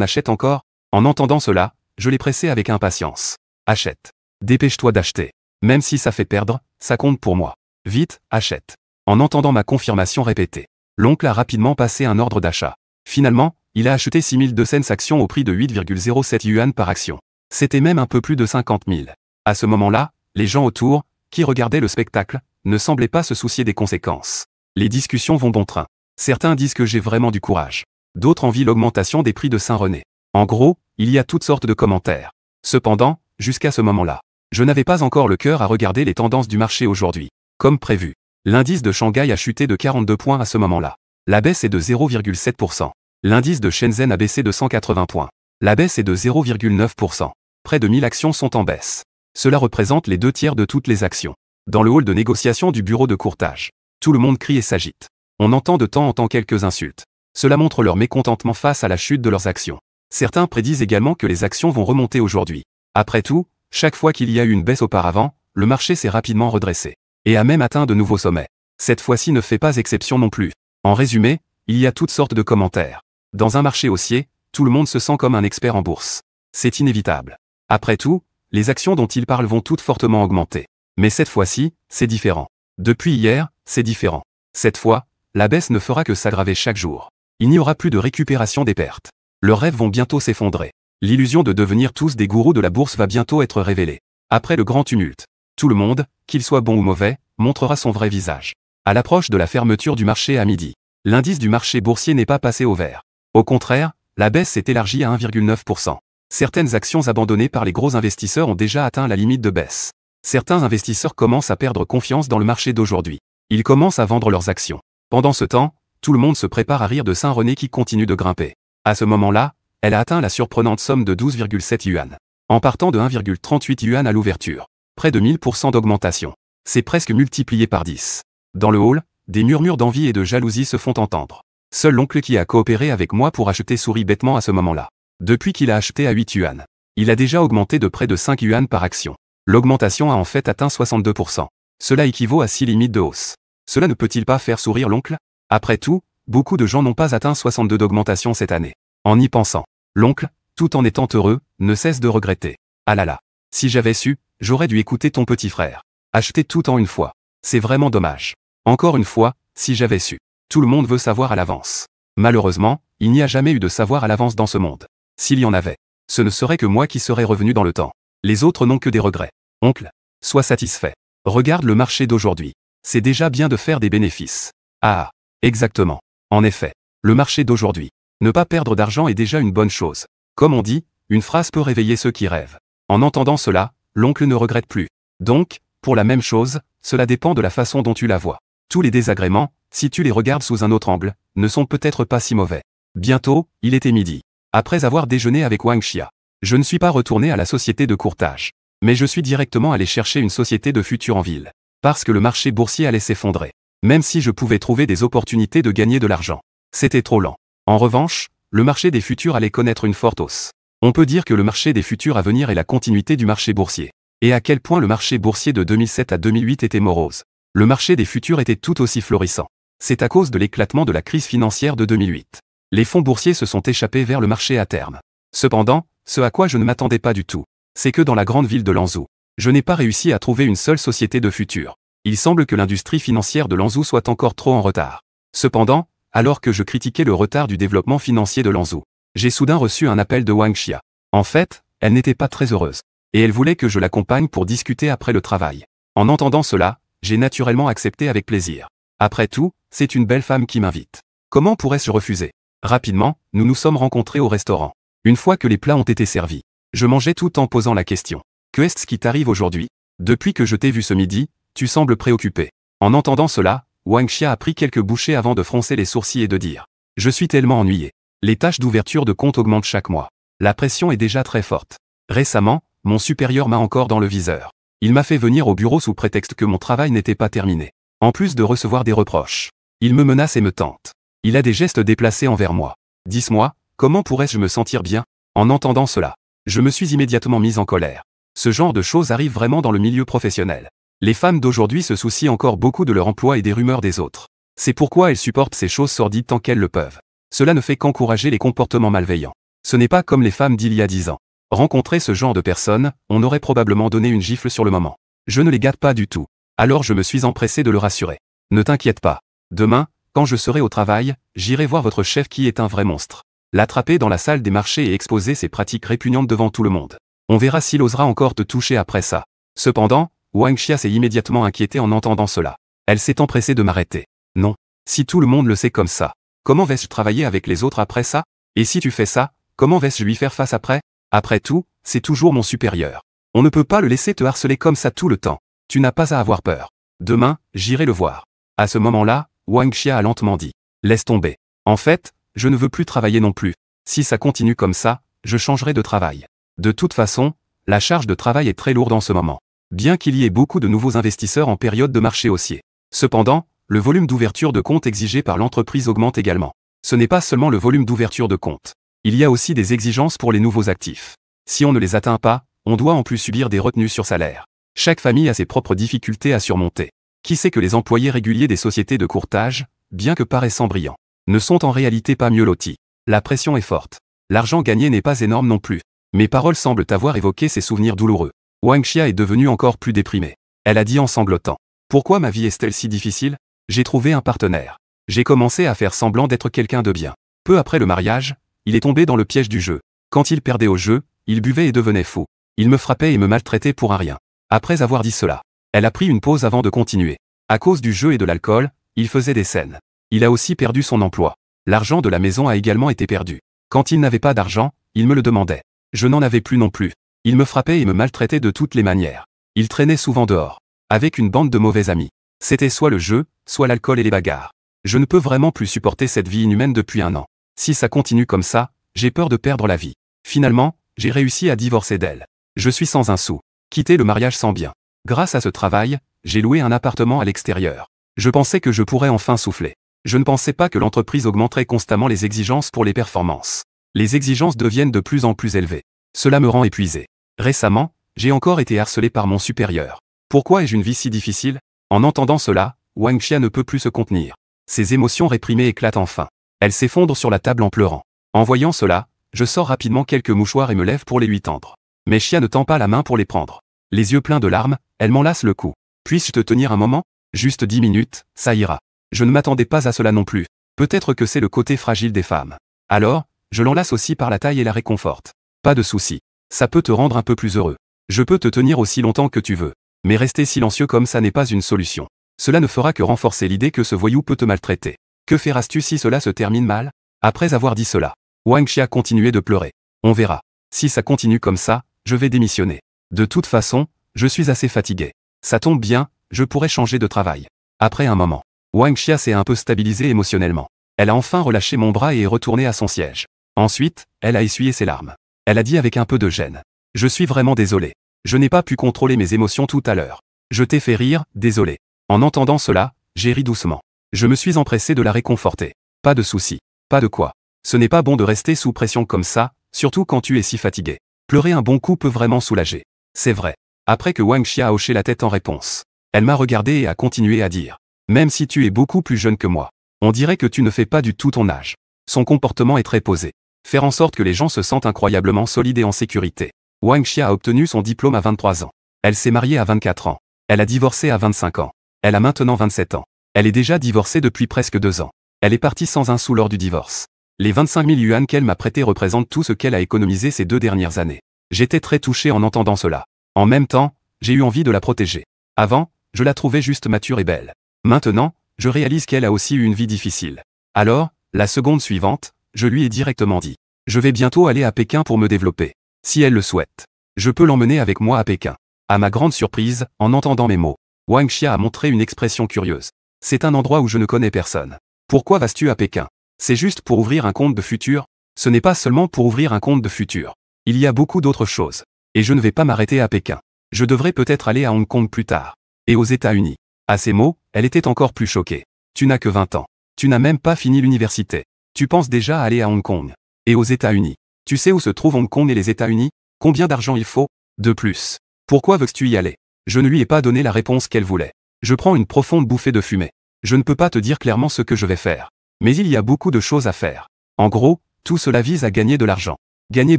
achète encore? En entendant cela, je l'ai pressé avec impatience. Achète. Dépêche-toi d'acheter. Même si ça fait perdre, ça compte pour moi. Vite, achète. En entendant ma confirmation répétée, l'oncle a rapidement passé un ordre d'achat. Finalement, il a acheté 6200 actions au prix de 8,07 yuan par action. C'était même un peu plus de 50 000. À ce moment-là, les gens autour, qui regardaient le spectacle, ne semblaient pas se soucier des conséquences. Les discussions vont bon train. Certains disent que j'ai vraiment du courage. D'autres envient l'augmentation des prix de Saint-René. En gros, il y a toutes sortes de commentaires. Cependant, jusqu'à ce moment-là, je n'avais pas encore le cœur à regarder les tendances du marché aujourd'hui. Comme prévu, l'indice de Shanghai a chuté de 42 points à ce moment-là. La baisse est de 0,7%. L'indice de Shenzhen a baissé de 180 points. La baisse est de 0,9%. Près de 1000 actions sont en baisse. Cela représente les 2/3 de toutes les actions. Dans le hall de négociation du bureau de courtage, tout le monde crie et s'agite. On entend de temps en temps quelques insultes. Cela montre leur mécontentement face à la chute de leurs actions. Certains prédisent également que les actions vont remonter aujourd'hui. Après tout, chaque fois qu'il y a eu une baisse auparavant, le marché s'est rapidement redressé. Et a même atteint de nouveaux sommets. Cette fois-ci ne fait pas exception non plus. En résumé, il y a toutes sortes de commentaires. Dans un marché haussier, tout le monde se sent comme un expert en bourse. C'est inévitable. Après tout, les actions dont ils parlent vont toutes fortement augmenter. Mais cette fois-ci, c'est différent. Depuis hier, c'est différent. Cette fois, la baisse ne fera que s'aggraver chaque jour. Il n'y aura plus de récupération des pertes. Leurs rêves vont bientôt s'effondrer. L'illusion de devenir tous des gourous de la bourse va bientôt être révélée. Après le grand tumulte, tout le monde, qu'il soit bon ou mauvais, montrera son vrai visage. À l'approche de la fermeture du marché à midi, l'indice du marché boursier n'est pas passé au vert. Au contraire, la baisse s'est élargie à 1,9%. Certaines actions abandonnées par les gros investisseurs ont déjà atteint la limite de baisse. Certains investisseurs commencent à perdre confiance dans le marché d'aujourd'hui. Ils commencent à vendre leurs actions. Pendant ce temps, tout le monde se prépare à rire de Saint-René qui continue de grimper. À ce moment-là, elle a atteint la surprenante somme de 12,7 yuan. En partant de 1,38 yuan à l'ouverture. Près de 1000% d'augmentation. C'est presque multiplié par 10. Dans le hall, des murmures d'envie et de jalousie se font entendre. Seul l'oncle qui a coopéré avec moi pour acheter sourit bêtement à ce moment-là. Depuis qu'il a acheté à 8 yuan, il a déjà augmenté de près de 5 yuan par action. L'augmentation a en fait atteint 62%. Cela équivaut à 6 limites de hausse. Cela ne peut-il pas faire sourire l'oncle? Après tout, beaucoup de gens n'ont pas atteint 62 d'augmentation cette année. En y pensant, l'oncle, tout en étant heureux, ne cesse de regretter. Ah là là, si j'avais su, j'aurais dû écouter ton petit frère. Acheter tout en une fois. C'est vraiment dommage. Encore une fois, si j'avais su. Tout le monde veut savoir à l'avance. Malheureusement, il n'y a jamais eu de savoir à l'avance dans ce monde. S'il y en avait, ce ne serait que moi qui serais revenu dans le temps. Les autres n'ont que des regrets. Oncle, sois satisfait. Regarde le marché d'aujourd'hui. C'est déjà bien de faire des bénéfices. Ah, exactement. En effet, le marché d'aujourd'hui. Ne pas perdre d'argent est déjà une bonne chose. Comme on dit, une phrase peut réveiller ceux qui rêvent. En entendant cela, l'oncle ne regrette plus. Donc, pour la même chose, cela dépend de la façon dont tu la vois. Tous les désagréments, si tu les regardes sous un autre angle, ne sont peut-être pas si mauvais. Bientôt, il était midi. Après avoir déjeuné avec Wang Xia, je ne suis pas retourné à la société de courtage. Mais je suis directement allé chercher une société de futur en ville. Parce que le marché boursier allait s'effondrer. Même si je pouvais trouver des opportunités de gagner de l'argent. C'était trop lent. En revanche, le marché des futurs allait connaître une forte hausse. On peut dire que le marché des futurs à venir est la continuité du marché boursier. Et à quel point le marché boursier de 2007 à 2008 était morose. Le marché des futurs était tout aussi florissant. C'est à cause de l'éclatement de la crise financière de 2008. Les fonds boursiers se sont échappés vers le marché à terme. Cependant, ce à quoi je ne m'attendais pas du tout, c'est que dans la grande ville de Lanzhou, je n'ai pas réussi à trouver une seule société de futurs. Il semble que l'industrie financière de Lanzhou soit encore trop en retard. Cependant, alors que je critiquais le retard du développement financier de Lanzhou, j'ai soudain reçu un appel de Wang Xia. En fait, elle n'était pas très heureuse. Et elle voulait que je l'accompagne pour discuter après le travail. En entendant cela, j'ai naturellement accepté avec plaisir. Après tout, c'est une belle femme qui m'invite. Comment pourrais-je refuser? Rapidement, nous nous sommes rencontrés au restaurant. Une fois que les plats ont été servis, je mangeais tout en posant la question. Que est-ce qui t'arrive aujourd'hui? Depuis que je t'ai vu ce midi, tu sembles préoccupé. En entendant cela, Wang Xia a pris quelques bouchées avant de froncer les sourcils et de dire. Je suis tellement ennuyé. Les tâches d'ouverture de compte augmentent chaque mois. La pression est déjà très forte. Récemment, mon supérieur m'a encore dans le viseur. Il m'a fait venir au bureau sous prétexte que mon travail n'était pas terminé. En plus de recevoir des reproches. Il me menace et me tente. Il a des gestes déplacés envers moi. Dis-moi, comment pourrais-je me sentir bien? En entendant cela, je me suis immédiatement mise en colère. Ce genre de choses arrive vraiment dans le milieu professionnel. Les femmes d'aujourd'hui se soucient encore beaucoup de leur emploi et des rumeurs des autres. C'est pourquoi elles supportent ces choses sordides tant qu'elles le peuvent. Cela ne fait qu'encourager les comportements malveillants. Ce n'est pas comme les femmes d'il y a 10 ans. Rencontrer ce genre de personnes, on aurait probablement donné une gifle sur le moment. Je ne les gâte pas du tout. Alors je me suis empressé de le rassurer. Ne t'inquiète pas. Demain, quand je serai au travail, j'irai voir votre chef qui est un vrai monstre. L'attraper dans la salle des marchés et exposer ses pratiques répugnantes devant tout le monde. On verra s'il osera encore te toucher après ça. Cependant, Wang Xia s'est immédiatement inquiétée en entendant cela. Elle s'est empressée de m'arrêter. Non. Si tout le monde le sait comme ça, comment vais-je travailler avec les autres après ça? Et si tu fais ça, comment vais-je lui faire face après? Après tout, c'est toujours mon supérieur. On ne peut pas le laisser te harceler comme ça tout le temps. Tu n'as pas à avoir peur. Demain, j'irai le voir. À ce moment-là, Wang Xia a lentement dit. Laisse tomber. En fait, je ne veux plus travailler non plus. Si ça continue comme ça, je changerai de travail. De toute façon, la charge de travail est très lourde en ce moment. Bien qu'il y ait beaucoup de nouveaux investisseurs en période de marché haussier. Cependant, le volume d'ouverture de compte exigé par l'entreprise augmente également. Ce n'est pas seulement le volume d'ouverture de compte. Il y a aussi des exigences pour les nouveaux actifs. Si on ne les atteint pas, on doit en plus subir des retenues sur salaire. Chaque famille a ses propres difficultés à surmonter. Qui sait que les employés réguliers des sociétés de courtage, bien que paraissant brillants, ne sont en réalité pas mieux lotis. La pression est forte. L'argent gagné n'est pas énorme non plus. Mes paroles semblent avoir évoqué ces souvenirs douloureux. Wang Xia est devenue encore plus déprimée. Elle a dit en sanglotant. Pourquoi ma vie est-elle si difficile? J'ai trouvé un partenaire. J'ai commencé à faire semblant d'être quelqu'un de bien. Peu après le mariage, il est tombé dans le piège du jeu. Quand il perdait au jeu, il buvait et devenait fou. Il me frappait et me maltraitait pour un rien. Après avoir dit cela, elle a pris une pause avant de continuer. À cause du jeu et de l'alcool, il faisait des scènes. Il a aussi perdu son emploi. L'argent de la maison a également été perdu. Quand il n'avait pas d'argent, il me le demandait. Je n'en avais plus non plus. Il me frappait et me maltraitait de toutes les manières. Il traînait souvent dehors, avec une bande de mauvais amis. C'était soit le jeu, soit l'alcool et les bagarres. Je ne peux vraiment plus supporter cette vie inhumaine depuis 1 an. Si ça continue comme ça, j'ai peur de perdre la vie. Finalement, j'ai réussi à divorcer d'elle. Je suis sans un sou. Quitter le mariage sans bien. Grâce à ce travail, j'ai loué un appartement à l'extérieur. Je pensais que je pourrais enfin souffler. Je ne pensais pas que l'entreprise augmenterait constamment les exigences pour les performances. Les exigences deviennent de plus en plus élevées. Cela me rend épuisé. Récemment, j'ai encore été harcelé par mon supérieur. Pourquoi ai-je une vie si difficile? En entendant cela, Wang Xia ne peut plus se contenir. Ses émotions réprimées éclatent enfin. Elle s'effondre sur la table en pleurant. En voyant cela, je sors rapidement quelques mouchoirs et me lève pour les lui tendre. Mais Xia ne tend pas la main pour les prendre. Les yeux pleins de larmes, elle m'enlace le cou. Puis-je te tenir un moment? Juste 10 minutes, ça ira. Je ne m'attendais pas à cela non plus. Peut-être que c'est le côté fragile des femmes. Alors, je l'enlace aussi par la taille et la réconforte. Pas de souci. Ça peut te rendre un peu plus heureux. Je peux te tenir aussi longtemps que tu veux. Mais rester silencieux comme ça n'est pas une solution. Cela ne fera que renforcer l'idée que ce voyou peut te maltraiter. Que feras-tu si cela se termine mal? Après avoir dit cela, Wang Xia continuait de pleurer. On verra. Si ça continue comme ça, je vais démissionner. De toute façon, je suis assez fatigué. Ça tombe bien, je pourrais changer de travail. Après un moment, Wang Xia s'est un peu stabilisée émotionnellement. Elle a enfin relâché mon bras et est retournée à son siège. Ensuite, elle a essuyé ses larmes. Elle a dit avec un peu de gêne. Je suis vraiment désolé. Je n'ai pas pu contrôler mes émotions tout à l'heure. Je t'ai fait rire, désolé. En entendant cela, j'ai ri doucement. Je me suis empressé de la réconforter. Pas de souci. Pas de quoi. Ce n'est pas bon de rester sous pression comme ça, surtout quand tu es si fatigué. Pleurer un bon coup peut vraiment soulager. C'est vrai. Après que Wang Xia a hoché la tête en réponse, elle m'a regardé et a continué à dire. Même si tu es beaucoup plus jeune que moi, on dirait que tu ne fais pas du tout ton âge. Son comportement est très posé. Faire en sorte que les gens se sentent incroyablement solides et en sécurité. Wang Xia a obtenu son diplôme à 23 ans. Elle s'est mariée à 24 ans. Elle a divorcé à 25 ans. Elle a maintenant 27 ans. Elle est déjà divorcée depuis presque 2 ans. Elle est partie sans un sou lors du divorce. Les 25 000 yuan qu'elle m'a prêtés représentent tout ce qu'elle a économisé ces 2 dernières années. J'étais très touché en entendant cela. En même temps, j'ai eu envie de la protéger. Avant, je la trouvais juste mature et belle. Maintenant, je réalise qu'elle a aussi eu une vie difficile. Alors, la seconde suivante, je lui ai directement dit. Je vais bientôt aller à Pékin pour me développer. Si elle le souhaite, je peux l'emmener avec moi à Pékin. À ma grande surprise, en entendant mes mots, Wang Xia a montré une expression curieuse. C'est un endroit où je ne connais personne. Pourquoi vas-tu à Pékin? C'est juste pour ouvrir un compte de futur? Ce n'est pas seulement pour ouvrir un compte de futur. Il y a beaucoup d'autres choses. Et je ne vais pas m'arrêter à Pékin. Je devrais peut-être aller à Hong Kong plus tard. Et aux États-Unis. À ces mots, elle était encore plus choquée. Tu n'as que 20 ans. Tu n'as même pas fini l'université. Tu penses déjà à aller à Hong Kong. Et aux États-Unis. Tu sais où se trouvent Hong Kong et les États-Unis? Combien d'argent il faut? De plus. Pourquoi veux-tu y aller? Je ne lui ai pas donné la réponse qu'elle voulait. Je prends une profonde bouffée de fumée. Je ne peux pas te dire clairement ce que je vais faire. Mais il y a beaucoup de choses à faire. En gros, tout cela vise à gagner de l'argent. Gagner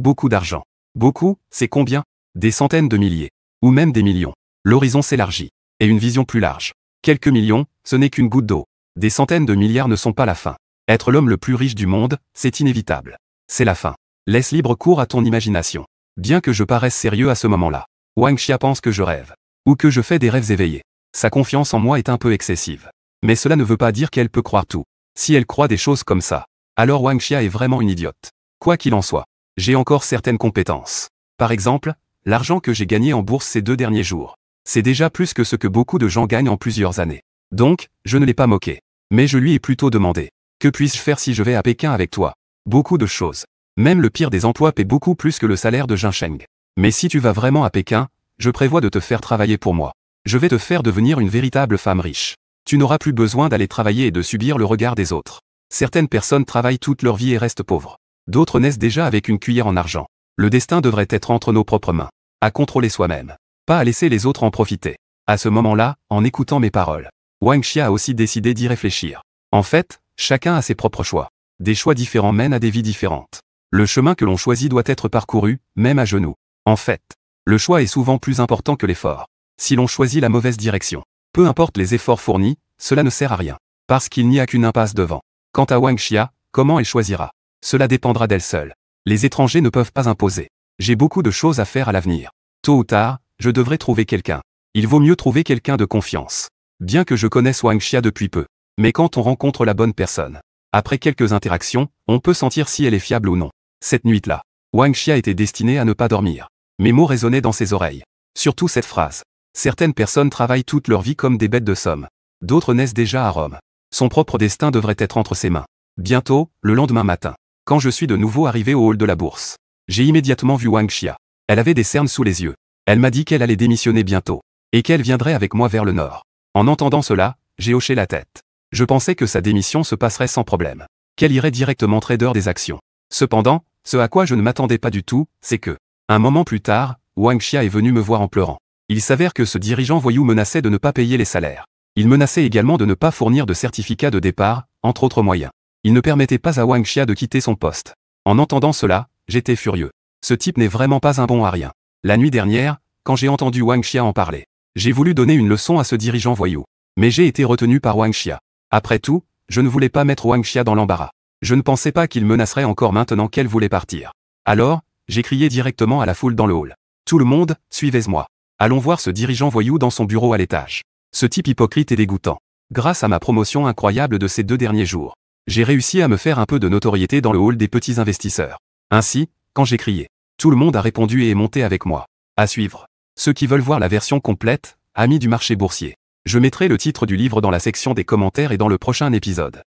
beaucoup d'argent. Beaucoup, c'est combien? Des centaines de milliers. Ou même des millions. L'horizon s'élargit. Et une vision plus large. Quelques millions, ce n'est qu'une goutte d'eau. Des centaines de milliards ne sont pas la fin. Être l'homme le plus riche du monde, c'est inévitable. C'est la fin. Laisse libre cours à ton imagination. Bien que je paraisse sérieux à ce moment-là. Wang Xia pense que je rêve. Ou que je fais des rêves éveillés. Sa confiance en moi est un peu excessive. Mais cela ne veut pas dire qu'elle peut croire tout. Si elle croit des choses comme ça, alors Wang Xia est vraiment une idiote. Quoi qu'il en soit, j'ai encore certaines compétences. Par exemple, l'argent que j'ai gagné en bourse ces 2 derniers jours. C'est déjà plus que ce que beaucoup de gens gagnent en plusieurs années. Donc, je ne l'ai pas moqué. Mais je lui ai plutôt demandé. Que puis-je faire si je vais à Pékin avec toi? Beaucoup de choses. Même le pire des emplois paie beaucoup plus que le salaire de Jincheng. Mais si tu vas vraiment à Pékin, je prévois de te faire travailler pour moi. Je vais te faire devenir une véritable femme riche. Tu n'auras plus besoin d'aller travailler et de subir le regard des autres. Certaines personnes travaillent toute leur vie et restent pauvres. D'autres naissent déjà avec une cuillère en argent. Le destin devrait être entre nos propres mains. À contrôler soi-même. Pas à laisser les autres en profiter. À ce moment-là, en écoutant mes paroles, Wang Xia a aussi décidé d'y réfléchir. En fait, chacun a ses propres choix. Des choix différents mènent à des vies différentes. Le chemin que l'on choisit doit être parcouru, même à genoux. En fait, le choix est souvent plus important que l'effort. Si l'on choisit la mauvaise direction, peu importe les efforts fournis, cela ne sert à rien. Parce qu'il n'y a qu'une impasse devant. Quant à Wang Xia, comment elle choisira? Cela dépendra d'elle seule. Les étrangers ne peuvent pas imposer. J'ai beaucoup de choses à faire à l'avenir. Tôt ou tard, je devrais trouver quelqu'un. Il vaut mieux trouver quelqu'un de confiance. Bien que je connaisse Wang Xia depuis peu. Mais quand on rencontre la bonne personne, après quelques interactions, on peut sentir si elle est fiable ou non. Cette nuit-là, Wang Xia était destinée à ne pas dormir. Mes mots résonnaient dans ses oreilles. Surtout cette phrase. Certaines personnes travaillent toute leur vie comme des bêtes de somme. D'autres naissent déjà à Rome. Son propre destin devrait être entre ses mains. Bientôt, le lendemain matin, quand je suis de nouveau arrivé au hall de la bourse, j'ai immédiatement vu Wang Xia. Elle avait des cernes sous les yeux. Elle m'a dit qu'elle allait démissionner bientôt. Et qu'elle viendrait avec moi vers le nord. En entendant cela, j'ai hoché la tête. Je pensais que sa démission se passerait sans problème. Qu'elle irait directement trader des actions. Cependant, ce à quoi je ne m'attendais pas du tout, c'est que, un moment plus tard, Wang Xia est venu me voir en pleurant. Il s'avère que ce dirigeant voyou menaçait de ne pas payer les salaires. Il menaçait également de ne pas fournir de certificat de départ, entre autres moyens. Il ne permettait pas à Wang Xia de quitter son poste. En entendant cela, j'étais furieux. Ce type n'est vraiment pas un bon à rien. La nuit dernière, quand j'ai entendu Wang Xia en parler, j'ai voulu donner une leçon à ce dirigeant voyou. Mais j'ai été retenu par Wang Xia. Après tout, je ne voulais pas mettre Wang Xia dans l'embarras. Je ne pensais pas qu'il menacerait encore maintenant qu'elle voulait partir. Alors, j'ai crié directement à la foule dans le hall. Tout le monde, suivez-moi. Allons voir ce dirigeant voyou dans son bureau à l'étage. Ce type hypocrite et dégoûtant. Grâce à ma promotion incroyable de ces 2 derniers jours, j'ai réussi à me faire un peu de notoriété dans le hall des petits investisseurs. Ainsi, quand j'ai crié, tout le monde a répondu et est monté avec moi. À suivre. Ceux qui veulent voir la version complète, amis du marché boursier. Je mettrai le titre du livre dans la section des commentaires et dans le prochain épisode.